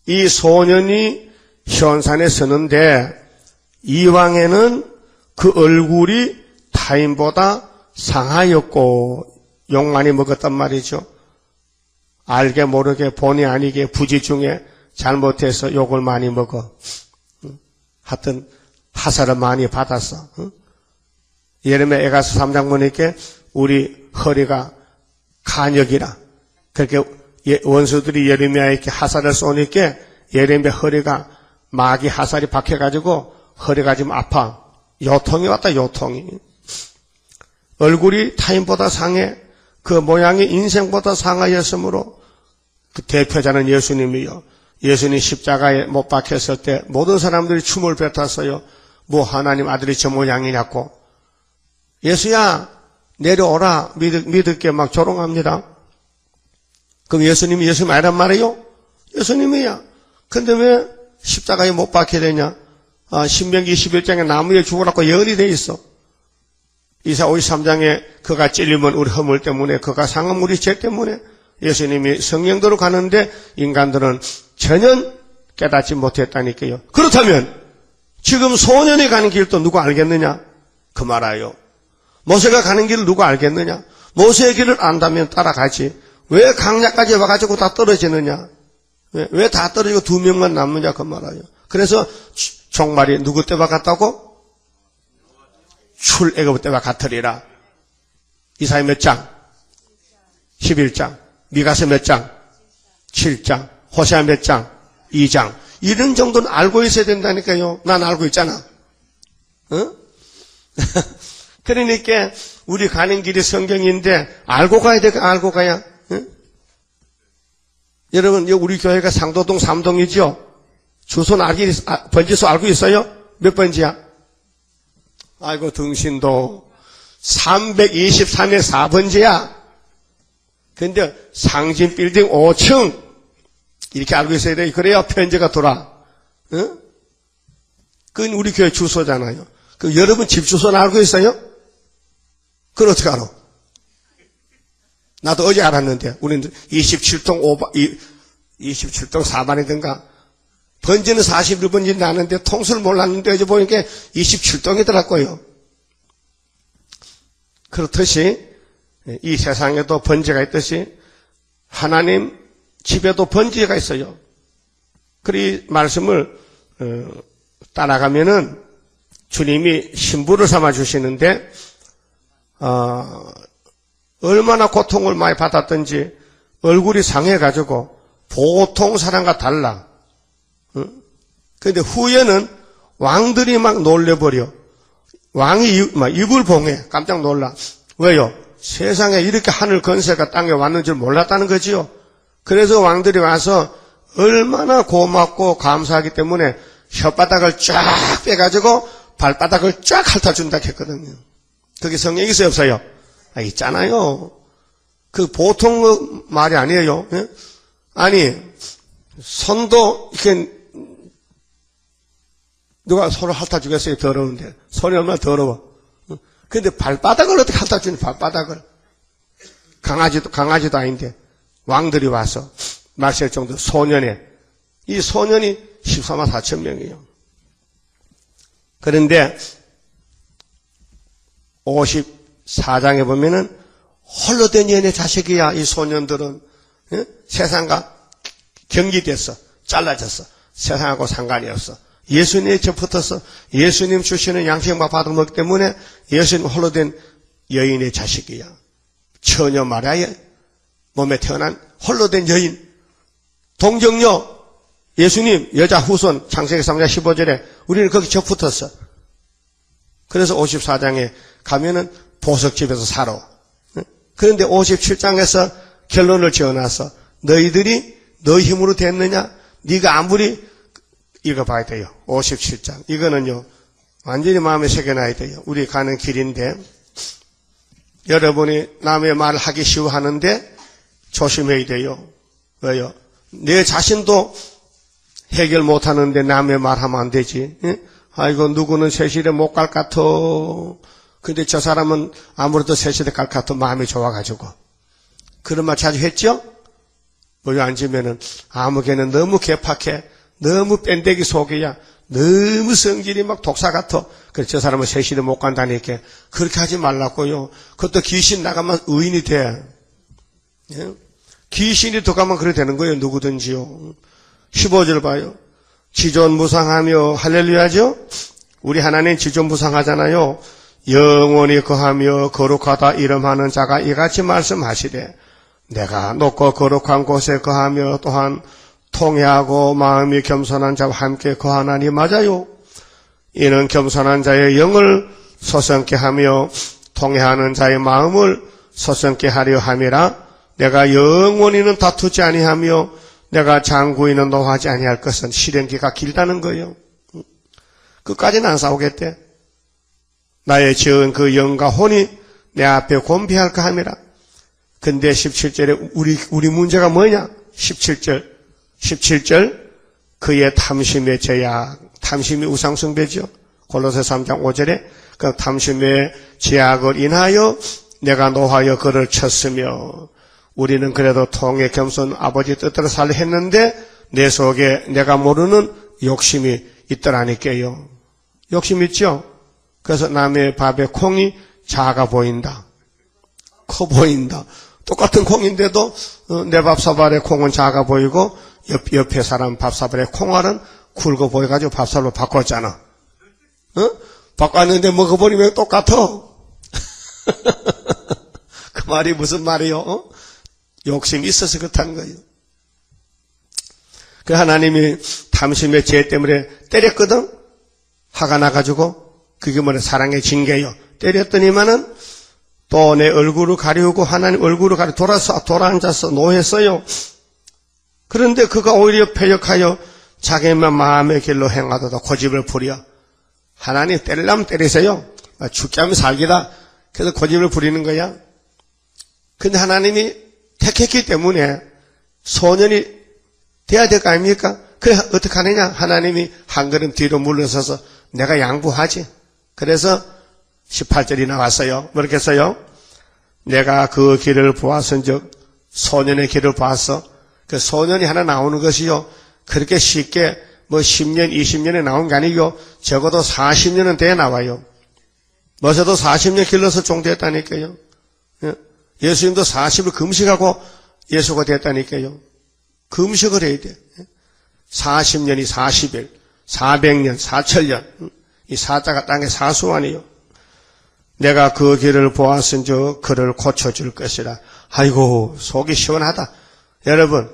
이 소년이 현산에 서는데 이왕에는 그 얼굴이 타인보다 상하였고 욕 많이 먹었단 말이죠. 알게 모르게 본의 아니게 부지 중에 잘못해서 욕을 많이 먹어. 하여튼 하사를 많이 받았어. 예레미야 에가서 3장 보니까 우리 허리가 간역이라. 그렇게 원수들이 예레미야에게 하사를 쏘니까 예레미야 허리가 마귀 하살이 박혀가지고 허리가 지금 아파. 요통이 왔다 요통이. 얼굴이 타인보다 상해. 그 모양이 인생보다 상하였으므로 그 대표자는 예수님이요. 예수님 십자가에 못 박혔을 때 모든 사람들이 춤을 뱉었어요. 뭐 하나님 아들이 저 모양이냐고. 예수야 내려오라 믿을게 막 조롱합니다. 그럼 예수님이 예수님 아니란 말이에요? 예수님이야. 근데 왜 십자가에 못 박혀야 되냐? 신명기 21장에 나무에 죽으라고 예언이 돼 있어. 이사 53장에 그가 찔리면 우리 허물 때문에 그가 상한 우리 죄 때문에 예수님이 성령대로 가는데 인간들은 전혀 깨닫지 못했다니까요. 그렇다면 지금 소년이 가는 길도 누가 알겠느냐? 그 말아요. 모세가 가는 길을 누가 알겠느냐? 모세의 길을 안다면 따라가지. 왜 강야까지 와가지고 다 떨어지느냐? 왜 다 떨어지고 2명만 남느냐? 그 말아요. 그래서 종말이 누구 때와 같다고? 출애굽 때와 같으리라. 이사야 몇 장? 11장. 미가서 몇 장? 7장. 호세아 몇 장? 2장. 이런 정도는 알고 있어야 된다니까요. 난 알고 있잖아. 어? 그러니까 우리 가는 길이 성경인데 알고 가야 돼. 알고 가야. 어? 여러분 우리 교회가 상도동 3동이죠. 주소는 번지소 알고 있어요? 몇 번지야? 아이고 등신도 323에 4번지야. 근데 상진 빌딩 5층 이렇게 알고 있어야 돼. 그래야 편지가 돌아. 응? 그건 우리 교회 주소잖아요. 그 여러분 집 주소는 알고 있어요? 그걸 어떻게 알아? 나도 어제 알았는데 우리는 27동 4반이든가 번지는 41번지인데 아는데 통수를 몰랐는데 어제 보니까 27동이더라고요. 그렇듯이 이 세상에도 번지가 있듯이 하나님 집에도 번지가 있어요. 그리고 이 말씀을 따라가면은 주님이 신부를 삼아 주시는데 얼마나 고통을 많이 받았던지 얼굴이 상해가지고 보통 사람과 달라. 그런데 후에는 왕들이 막 놀래버려. 왕이 막 입을 봉해. 깜짝 놀라. 왜요? 세상에 이렇게 하늘 권세가 땅에 왔는 줄 몰랐다는 거지요. 그래서 왕들이 와서 얼마나 고맙고 감사하기 때문에 혓바닥을 쫙 빼가지고 발바닥을 쫙 핥아준다 했거든요. 그게 성경에 있어요, 없어요? 있잖아요. 그 보통 말이 아니에요. 예? 아니, 손도 이렇게 누가 손을 핥아주겠어요? 더러운데. 손이 얼마나 더러워. 근데 발바닥을 어떻게 핥아주니, 발바닥을. 강아지도 아닌데, 왕들이 와서 마실 정도 소년에, 이 소년이 14만 4천 명이에요. 그런데, 54장에 보면은, 홀로 된 여인의 자식이야, 이 소년들은. 예? 세상과 경기됐어. 잘라졌어. 세상하고 상관이 없어. 예수님에 접붙어서 예수님 주시는 양식만 받아먹기 때문에 예수님 홀로 된 여인의 자식이야. 처녀 마리아의 몸에 태어난 홀로 된 여인. 동정녀 예수님 여자 후손 창세기 3장 15절에 우리는 거기 접붙었어. 그래서 54장에 가면은 보석집에서 살아. 그런데 57장에서 결론을 지어놨어. 너희들이 너 힘으로 됐느냐? 네가 아무리 읽어봐야 돼요. 57장. 이거는요, 완전히 마음에 새겨놔야 돼요. 우리 가는 길인데, 여러분이 남의 말을 하기 쉬워하는데, 조심해야 돼요. 왜요? 내 자신도 해결 못하는데 남의 말하면 안 되지. 예? 아이고, 누구는 세실에 못 갈 것 같아. 근데 저 사람은 아무래도 세실에 갈 것 같아. 마음이 좋아가지고. 그런 말 자주 했죠? 모여 앉으면은, 아무 개는 너무 개팍해. 너무 뺀데기 속이야. 너무 성질이 막 독사 같아. 그래서 저 사람은 세실에 못 간다니까. 그렇게 하지 말라고요. 그것도 귀신 나가면 의인이 돼. 예? 귀신이 들어가면 그래 되는 거예요. 누구든지요. 15절 봐요. 지존무상하며 할렐루야죠. 우리 하나님 지존무상하잖아요. 영원히 거하며 거룩하다 이름하는 자가 이같이 말씀하시되 내가 높고 거룩한 곳에 거하며 또한 통회하고 마음이 겸손한 자와 함께 거하나니 맞아요. 이는 겸손한 자의 영을 소성케 하며 통회하는 자의 마음을 소성케 하려 함이라. 내가 영원히는 다투지 아니하며 내가 장구이는 노하지 아니할 것은 실행기가 길다는 거예요. 끝까지는 안 싸우겠대. 나의 지은 그 영과 혼이 내 앞에 곤비할까 함이라. 근데 17절에 우리 문제가 뭐냐? 17절 그의 탐심의 제약, 탐심이 우상숭배죠. 골로새 3장 5절에 그 탐심의 제약을 인하여 내가 노하여 그를 쳤으며 우리는 그래도 통해 겸손 아버지 뜻대로 살려 했는데 내 속에 내가 모르는 욕심이 있더라니까요. 욕심 있죠? 그래서 남의 밥에 콩이 작아 보인다. 커 보인다. 똑같은 콩인데도 내 밥사발에 콩은 작아 보이고 옆에 사람 밥사발에 콩알은 굵어 보여가지고 밥사발로 바꿨잖아. 바꿨는데 먹어버리면 똑같아. 그 말이 무슨 말이요? 욕심이 있어서 그렇다는 거예요. 그 하나님이 탐심의 죄 때문에 때렸거든? 화가 나가지고 그게 뭐냐 사랑의 징계요. 때렸더니만은 또 내 얼굴을 가리우고 하나님 얼굴을 가리고 돌아앉아서 노했어요. 그런데 그가 오히려 패역하여 자기만 마음의 길로 행하도다 고집을 부려. 하나님 때리려면 때리세요. 죽게 하면 살기다. 그래서 고집을 부리는 거야. 근데 하나님이 택했기 때문에 소년이 돼야 될 거 아닙니까? 그래 어떻게 하느냐? 하나님이 한 걸음 뒤로 물러서서 내가 양보하지. 그래서 18절이 나왔어요. 뭐렇게 써요? 내가 그 길을 보았은즉 소년의 길을 보았어. 그 소년이 하나 나오는 것이요. 그렇게 쉽게 뭐 10년, 20년에 나온 게 아니고 적어도 40년은 돼 나와요. 뭐서도 40년 길러서 종됐다니까요. 예수님도 40을 금식하고 예수가 됐다니까요. 금식을 해야 돼. 40년이 40일, 400년, 4천년. 이 사자가 땅에 사수하니요. 내가 그 길을 보았은즉 그를 고쳐줄 것이라. 아이고 속이 시원하다. 여러분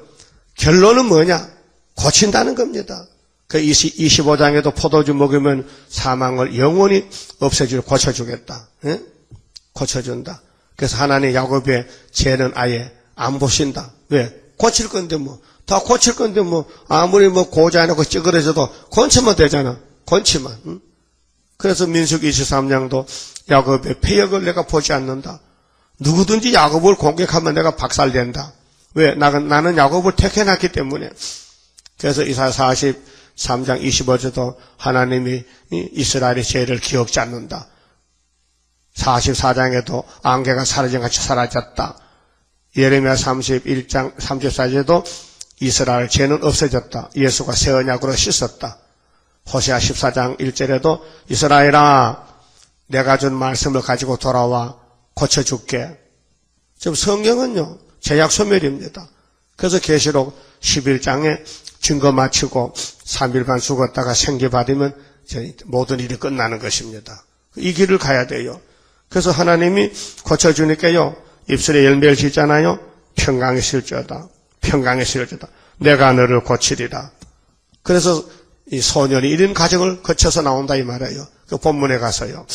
결론은 뭐냐? 고친다는 겁니다. 그 25장에도 포도주 먹으면 사망을 영원히 고쳐주겠다. 예? 고쳐준다. 그래서 하나님 야곱의 죄는 아예 안 보신다. 왜? 고칠 건데 뭐. 다 고칠 건데 뭐. 아무리 뭐 고자해놓고 찌그러져도 건치면 되잖아. 건치만. 응? 그래서 민수기 23장도 야곱의 패역을 내가 보지 않는다. 누구든지 야곱을 공격하면 내가 박살낸다. 왜? 나는 야곱을 택해놨기 때문에. 그래서 이사야 43장 25절도 하나님이 이스라엘의 죄를 기억지 않는다. 44장에도 안개가 사라진 같이 사라졌다. 예레미야 31장 34절에도 이스라엘 죄는 없어졌다. 예수가 새 언약으로 씻었다. 호세아 14장 1절에도 이스라엘아 내가 준 말씀을 가지고 돌아와 고쳐줄게. 지금 성경은요 죄악 소멸입니다. 그래서 계시록 11장에 증거 마치고 3일 반 죽었다가 생기 받으면 모든 일이 끝나는 것입니다. 이 길을 가야 돼요. 그래서 하나님이 고쳐주니까요 입술에 열매를 짓잖아요. 평강이 실저다. 평강이 실저다. 내가 너를 고치리라. 그래서 이 소년이 이런 과정을 거쳐서 나온다 이 말이에요. 그 본문에 가서요.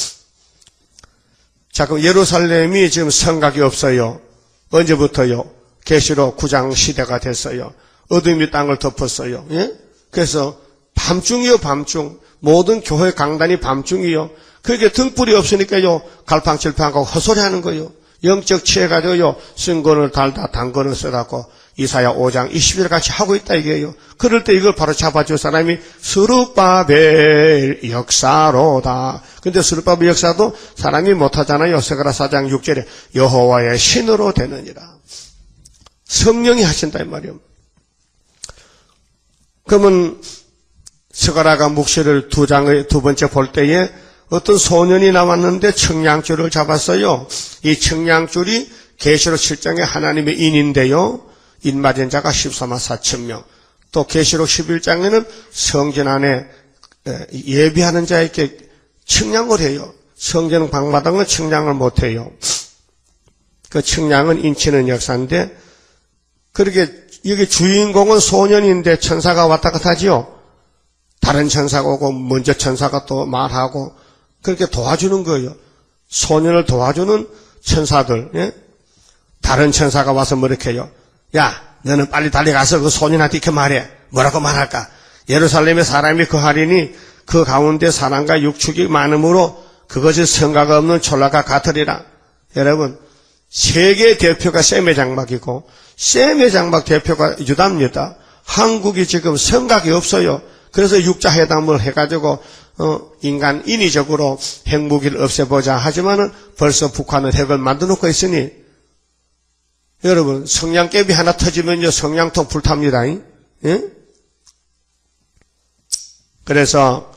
자, 그럼 예루살렘이 지금 성곽이 없어요. 언제부터요? 계시록 9장 시대가 됐어요. 어둠이 땅을 덮었어요. 예? 그래서 밤중이요, 밤중. 모든 교회 강단이 밤중이요. 그게 등불이 없으니까요, 갈팡질팡하고 헛소리 하는 거예요. 영적 취해가지고요, 쓴 거를 달다, 단 거를 써갖고, 이사야 5장 20절 같이 하고 있다 이게요. 그럴 때 이걸 바로 잡아줄 사람이 스룹바벨 역사로다. 근데 스룹바벨 역사도 사람이 못하잖아요. 스가랴 4장 6절에 여호와의 신으로 되느니라. 성령이 하신다 이 말이에요. 그러면 스가랴가 묵시를 두 번째 볼 때에 어떤 소년이 나왔는데 청량줄을 잡았어요. 이 청량줄이 계시록 7장에 하나님의 인인데요. 인 맞은 자가 14만 4천 명. 또 계시록 11장에는 성전 안에 예비하는 자에게 청량을 해요. 성전 방마당은 청량을 못해요. 그 청량은 인치는 역사인데 그렇게 여기 주인공은 소년인데 천사가 왔다 갔다 하지요. 다른 천사가 오고 먼저 천사가 또 말하고 그렇게 도와주는 거예요. 소년을 도와주는 천사들. 예? 다른 천사가 와서 뭐 이렇게 해요. 야, 너는 빨리 달려가서 그 소년한테 이렇게 말해. 뭐라고 말할까? 예루살렘에 사람이 거하리니 그 가운데 사람과 육축이 많으므로 그것이 성가가 없는 촌락과 같으리라. 여러분, 세계 대표가 셈의 장막이고 셈의 장막 대표가 유다입니다. 한국이 지금 성각이 없어요. 그래서 육자회담을 해가지고 인위적으로 핵무기를 없애보자 하지만은 벌써 북한은 핵을 만들어놓고 있으니 여러분 성냥개비 하나 터지면요 성냥통 불탑니다. 예? 그래서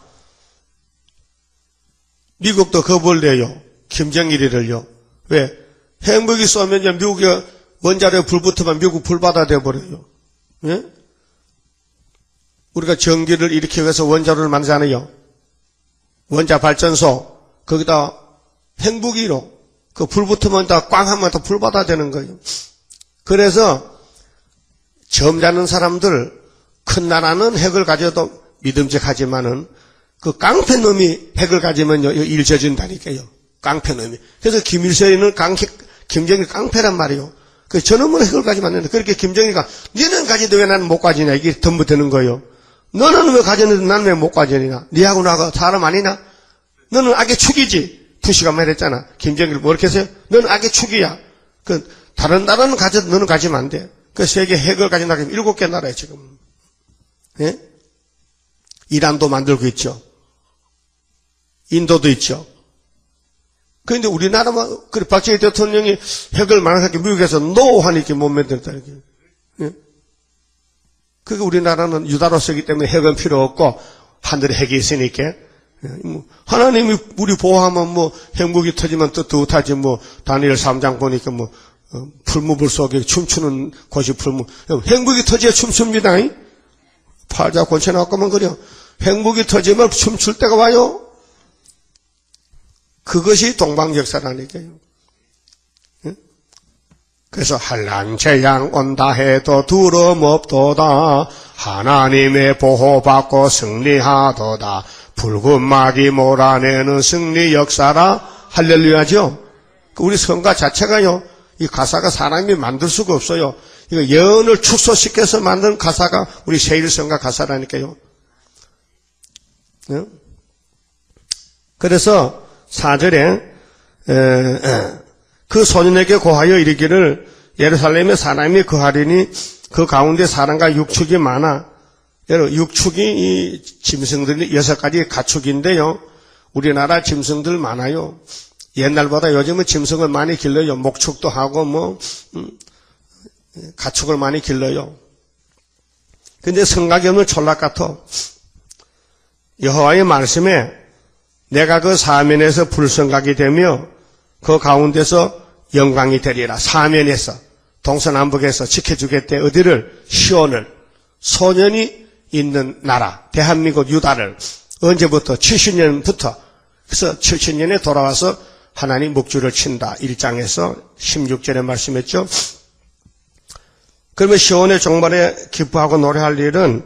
미국도 겁을 내요. 김정일이를요. 왜? 핵무기 쏘면요 미국의 원자로에 불 붙으면 미국 불바다 돼버려요. 예? 우리가 전기를 일으키기 위해서 원자로를 만들잖아요. 원자 발전소 거기다 핵무기로 그 불 붙으면 다 꽝 하면 다 불바다 되는 거예요. 그래서 점잖은 사람들 큰 나라는 핵을 가져도 믿음직하지만은 그 깡패놈이 핵을 가지면요 일 저진다니까요. 깡패놈이. 그래서 김일성이는 김정일 깡패란 말이에요. 그 저놈은 핵을 가지면 안 되는데 그렇게 김정일이가 너는 가지도 왜 나는 못 가지냐 이게 덤부드는 거예요. 너는 왜 가졌는데 나는 왜 못 가지냐. 니하고 나하고 사람 아니냐. 너는 악의 축이지. 부시가 말했잖아. 김정일 뭐 이렇게 해서요. 너는 악의 축이야. 그 다른 나라는 가져도 너는 가지면 안 돼. 그 세계 핵을 가진 나라가 7개 나라에 지금. 예? 이란도 만들고 있죠. 인도도 있죠. 그런데 우리나라만, 그래, 박정희 대통령이 핵을 만약에 미국에서 노 하니까 못 만들었다, 이렇게. 예? 그게 우리나라는 유다로서이기 때문에 핵은 필요 없고, 하늘에 핵이 있으니까. 예? 하나님이 우리 보호하면 뭐, 핵무기 터지면 뜨뜻하지, 뭐, 다니엘 3장 보니까 뭐, 풀무불 속에 춤추는 곳이 풀무. 핵무기 터지야 춤춥니다. 팔자 권쳐나왔구만 그려. 핵무기 터지면 춤출 때가 와요. 그것이 동방역사라니까요. 그래서 한란 재앙 온다 해도 두려움없도다. 하나님의 보호받고 승리하도다. 붉은 막이 몰아내는 승리 역사라. 할렐루야죠. 우리 성가 자체가요, 이 가사가 사람이 만들 수가 없어요. 이거 예언을 축소시켜서 만든 가사가 우리 세일성가 가사라니까요. 그래서 4절에 그 소년에게 고하여 이르기를 예루살렘에 사람이 거하리니 그 가운데 사람과 육축이 많아. 여러분, 육축이 이 짐승들이 6가지 가축인데요. 우리나라 짐승들 많아요. 옛날보다 요즘은 짐승을 많이 길러요. 목축도 하고 가축을 많이 길러요. 근데 성곽이 없는 촌락 같아. 여호와의 말씀에 내가 그 사면에서 불성각이 되며 그 가운데서 영광이 되리라. 사면에서 동서남북에서 지켜주겠대. 어디를? 시온을. 소년이 있는 나라 대한민국 유다를. 언제부터? 70년부터. 그래서 70년에 돌아와서 하나님 목줄을 친다. 1장에서 16절에 말씀했죠. 그러면 시온의 종말에 기뻐하고 노래할 일은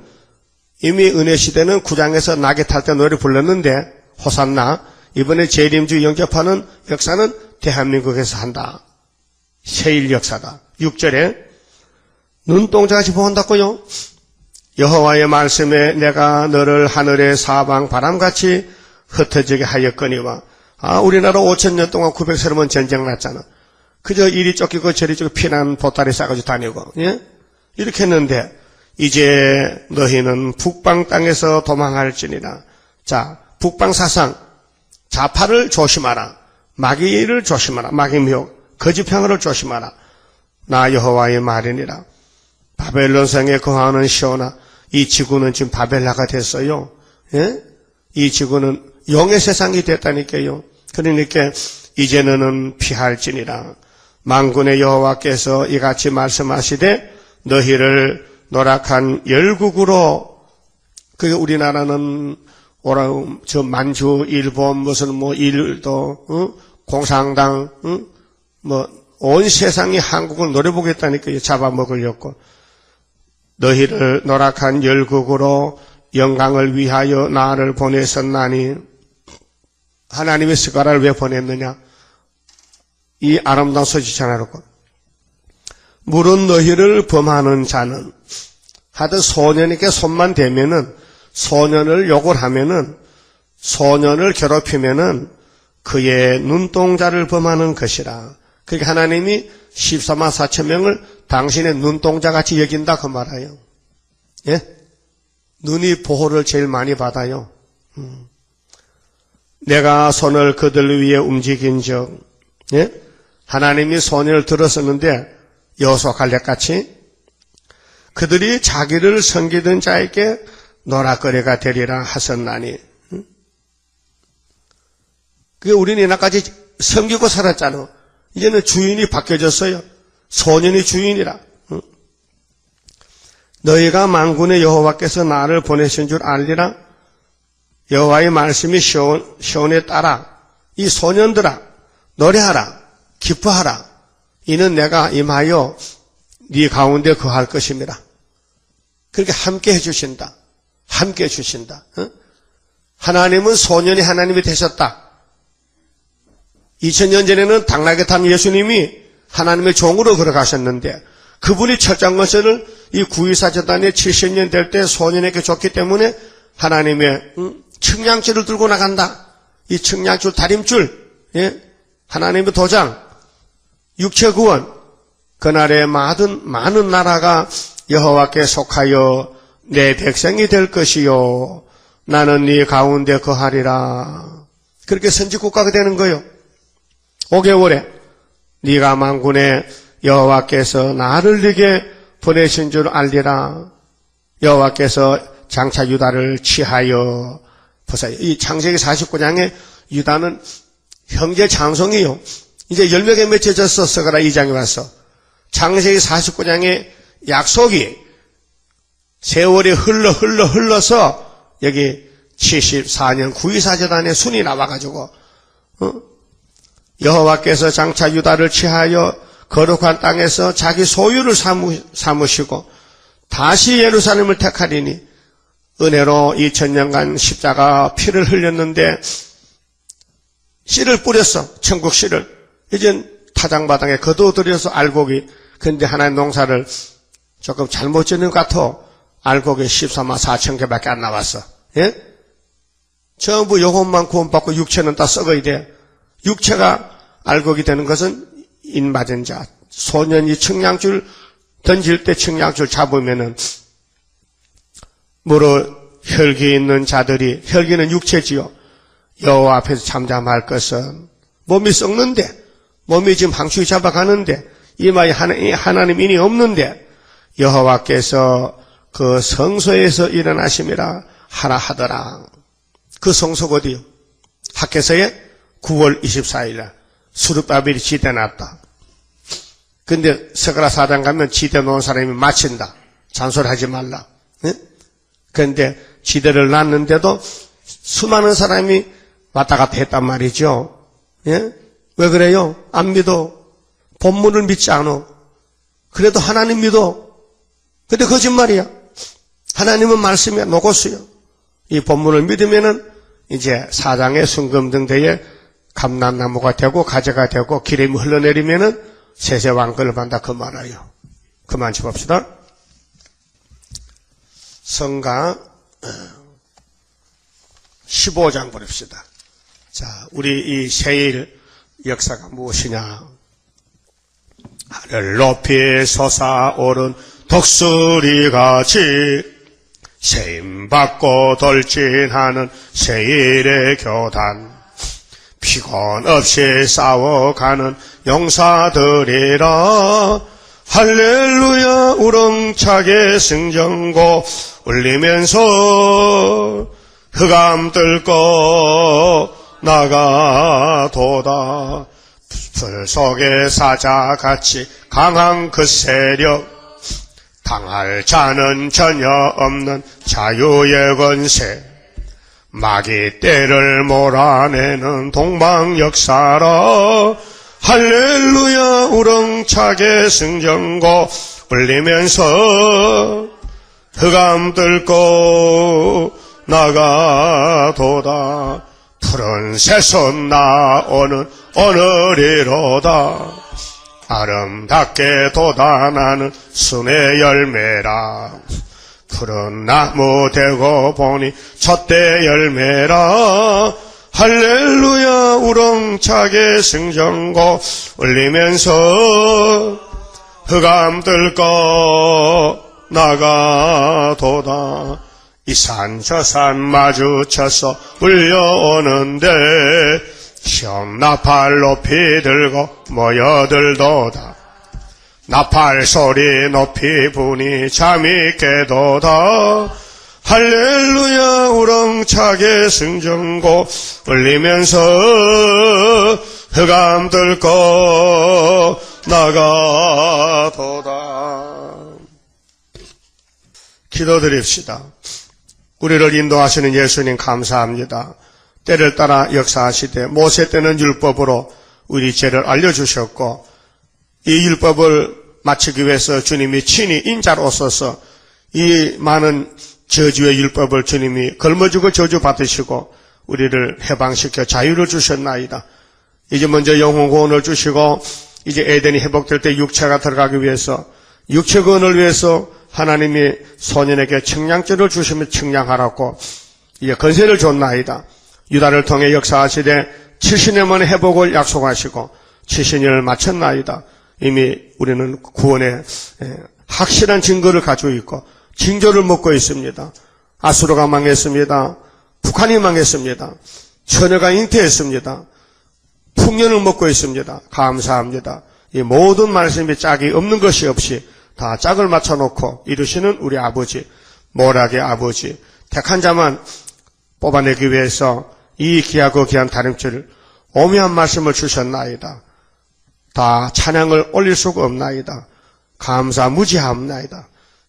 이미 은혜시대는 9장에서 낙에 탈 때 노래 불렀는데 호산나, 이번에 재림주 영접하는 역사는 대한민국에서 한다. 세일 역사다. 6절에 눈동자같이 보온다고요. 여호와의 말씀에 내가 너를 하늘의 사방 바람같이 흩어지게 하였거니와. 우리나라 5,000년 동안 900세로만 전쟁 났잖아. 그저 이리 쫓기고 저리 쫓기고 피난 보따리 싸가지고 다니고, 예? 이렇게 했는데 이제 너희는 북방 땅에서 도망할지니라. 자, 북방 사상, 좌파를 조심하라. 마귀를 조심하라. 마귀미혹, 거짓평을 조심하라. 나 여호와의 말이니라. 바벨론 성에 거하는 시온아, 이 지구는 지금 바벨라가 됐어요. 예? 이 지구는 용의 세상이 됐다니까요. 그러니까 이제 너는 피할지니라. 만군의 여호와께서 이같이 말씀하시되 너희를 노락한 열국으로, 그게 우리나라는 저 만주, 일본, 무슨 일도, 공산당, 온 세상이 한국을 노려보겠다니까요. 잡아먹으려고. 너희를 노락한 열국으로 영광을 위하여 나를 보내셨나니. 하나님의 스가랴를 왜 보냈느냐? 이 아름다운 소식 전하려고. 물은 너희를 범하는 자는, 하여튼 소년에게 손만 대면은, 소년을 욕을 하면은, 소년을 괴롭히면은 그의 눈동자를 범하는 것이라. 그러니까 하나님이 14만 4천 명을 당신의 눈동자같이 여긴다 그 말이에요. 예? 눈이 보호를 제일 많이 받아요. 내가 손을 그들 위에 움직인 적, 예? 하나님이 손을 들었었는데 여호수아 갈렙같이 그들이 자기를 섬기던 자에게 노락거리가 되리라 하셨나니. 그게 우리는 이날까지 섬기고 살았잖아. 이제는 주인이 바뀌어졌어요. 소년이 주인이라. 너희가 만군의 여호와께서 나를 보내신 줄 알리라. 여호와의 말씀이 시온에 따라 이 소년들아 노래하라 기뻐하라. 이는 내가 임하여 네 가운데 거할 것입니다. 그렇게 함께 해주신다. 함께 해주신다. 하나님은 소년이 하나님이 되셨다. 2000년 전에는 당나귀 탄 예수님이 하나님의 종으로 걸어가셨는데 그분이 철장 것을 이 구유사재단에 70년 될 때 소년에게 줬기 때문에 하나님의 측량줄을 들고 나간다. 이 측량줄, 다림줄, 예? 하나님의 도장, 육체구원. 그날에 많은 나라가 여호와께 속하여 내 백성이 될 것이요 나는 네 가운데 거하리라. 그렇게 선지국가가 되는 거예요. 5개월에 네가 만군의 여호와께서 나를 네게 보내신 줄 알리라. 여호와께서 장차 유다를 취하여 보세요. 이 창세기 49장에 유다는 형제 장성이요. 이제 10명에 맺혀져서 스가랴 2장에 와서 창세기 49장의 약속이 세월이 흘러서 여기 74년 구이사재단의 순이 나와가지고 여호와께서 장차 유다를 취하여 거룩한 땅에서 자기 소유를 삼으시고 다시 예루살렘을 택하리니 은혜로 2000년간 십자가 피를 흘렸는데 씨를 뿌렸어. 천국 씨를. 이젠 타장바닥에 거둬들여서 알곡이. 근데 하나님 농사를 조금 잘못 짓는 것 같아. 알곡이 13만 4천 개밖에 안 나왔어. 예? 전부 영혼만 구원받고 육체는 다 썩어야 돼. 육체가 알곡이 되는 것은 인맞은 자. 소년이 청량줄 던질 때 청량줄 잡으면은 무릇 혈기 있는 자들이, 혈기는 육체지요. 여호와 앞에서 잠잠할 것은 몸이 썩는데, 몸이 지금 방출이 잡아가는데, 이마에 하나님 인이 없는데 여호와께서 그 성소에서 일어나심이라 하라 하더라. 그 성소가 어디요? 학개서에 9월 24일 수르바벨이 지대 놨다. 근데 스가랴 4장 가면 지대 놓은 사람이 마친다. 잔소리하지 말라. 예? 그런데 지대를 놨는데도 수많은 사람이 왔다 갔다 했단 말이죠. 예? 왜 그래요? 안 믿어. 본문을 믿지 않아. 그래도 하나님 믿어. 근데 거짓말이야. 하나님은 말씀이야. 노고수요. 이 본문을 믿으면은 이제 사장의 순금등대에 감람나무가 되고 가지가 되고 기름이 흘러내리면은 세세왕권을 받는다 그 말이에요. 그만 쳐봅시다. 성가 15장 보십시다. 자, 우리 이 세일 역사가 무엇이냐? 하늘 높이 솟아오른 독수리같이 세임받고 돌진하는 세일의 교단, 피곤 없이 싸워가는 용사들이라. 할렐루야 우렁차게 승전고 울리면서 흑암 뚫고 나가도다. 불 속의 사자같이 강한 그 세력, 당할 자는 전혀 없는 자유의 권세, 마귀 떼를 몰아내는 동방역사라. 할렐루야 우렁차게 승전고 울리면서 흑암 뚫고 나가도다. 푸른 새손 나오는 오늘이로다. 아름답게 돋아나는 순의 열매라. 푸른 나무 되고 보니 첫대 열매라. 할렐루야 우렁차게 승전고 울리면서 흑암 뚫고 나가도다. 이 산 저 산 마주쳐서 울려오는데 시험 나팔 높이 들고 모여들도다. 나팔 소리 높이 부니 잠이 깨도다. 할렐루야 우렁차게 승전고 울리면서 흑암 뚫고 나가도다. 기도드립시다. 우리를 인도하시는 예수님 감사합니다. 때를 따라 역사하시되 모세 때는 율법으로 우리 죄를 알려주셨고 이 율법을 마치기 위해서 주님이 친히 인자로 오셔서 이 많은 저주의 율법을 주님이 걸머지고 저주받으시고 우리를 해방시켜 자유를 주셨나이다. 이제 먼저 영혼 구원을 주시고 이제 에덴이 회복될 때 육체가 들어가기 위해서 육체 구원을 위해서 하나님이 소년에게 청량죄를 주시며 청량하라고 이제 건세를 줬나이다. 유다를 통해 역사하시되 70년 만에 회복을 약속하시고 70년을 마쳤나이다. 이미 우리는 구원의 확실한 증거를 가지고 있고 징조를 먹고 있습니다. 아수르가 망했습니다. 북한이 망했습니다. 처녀가 잉태했습니다. 풍년을 먹고 있습니다. 감사합니다. 이 모든 말씀이 짝이 없는 것이 없이 다 짝을 맞춰놓고 이루시는 우리 아버지, 모락의 아버지, 택한 자만 뽑아내기 위해서 이 귀하고 귀한 다림줄을 오묘한 말씀을 주셨나이다. 다 찬양을 올릴 수가 없나이다. 감사 무지하옵나이다.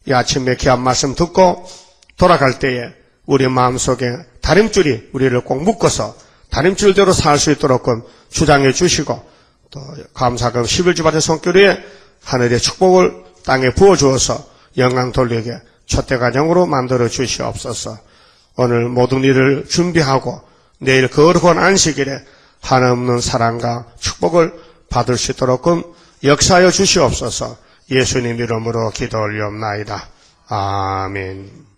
이 아침에 귀한 말씀 듣고 돌아갈 때에 우리 마음속에 다림줄이 우리를 꼭 묶어서 다림줄대로 살 수 있도록 주장해 주시고 또 감사금 11주 받은 손길에 하늘의 축복을 땅에 부어주어서 영광 돌리게 첫대 가정으로 만들어 주시옵소서. 오늘 모든 일을 준비하고 내일 거룩한 안식일에 한없는 사랑과 축복을 받을 수 있도록끔 역사하여 주시옵소서. 예수님 이름으로 기도 올리옵나이다. 아멘.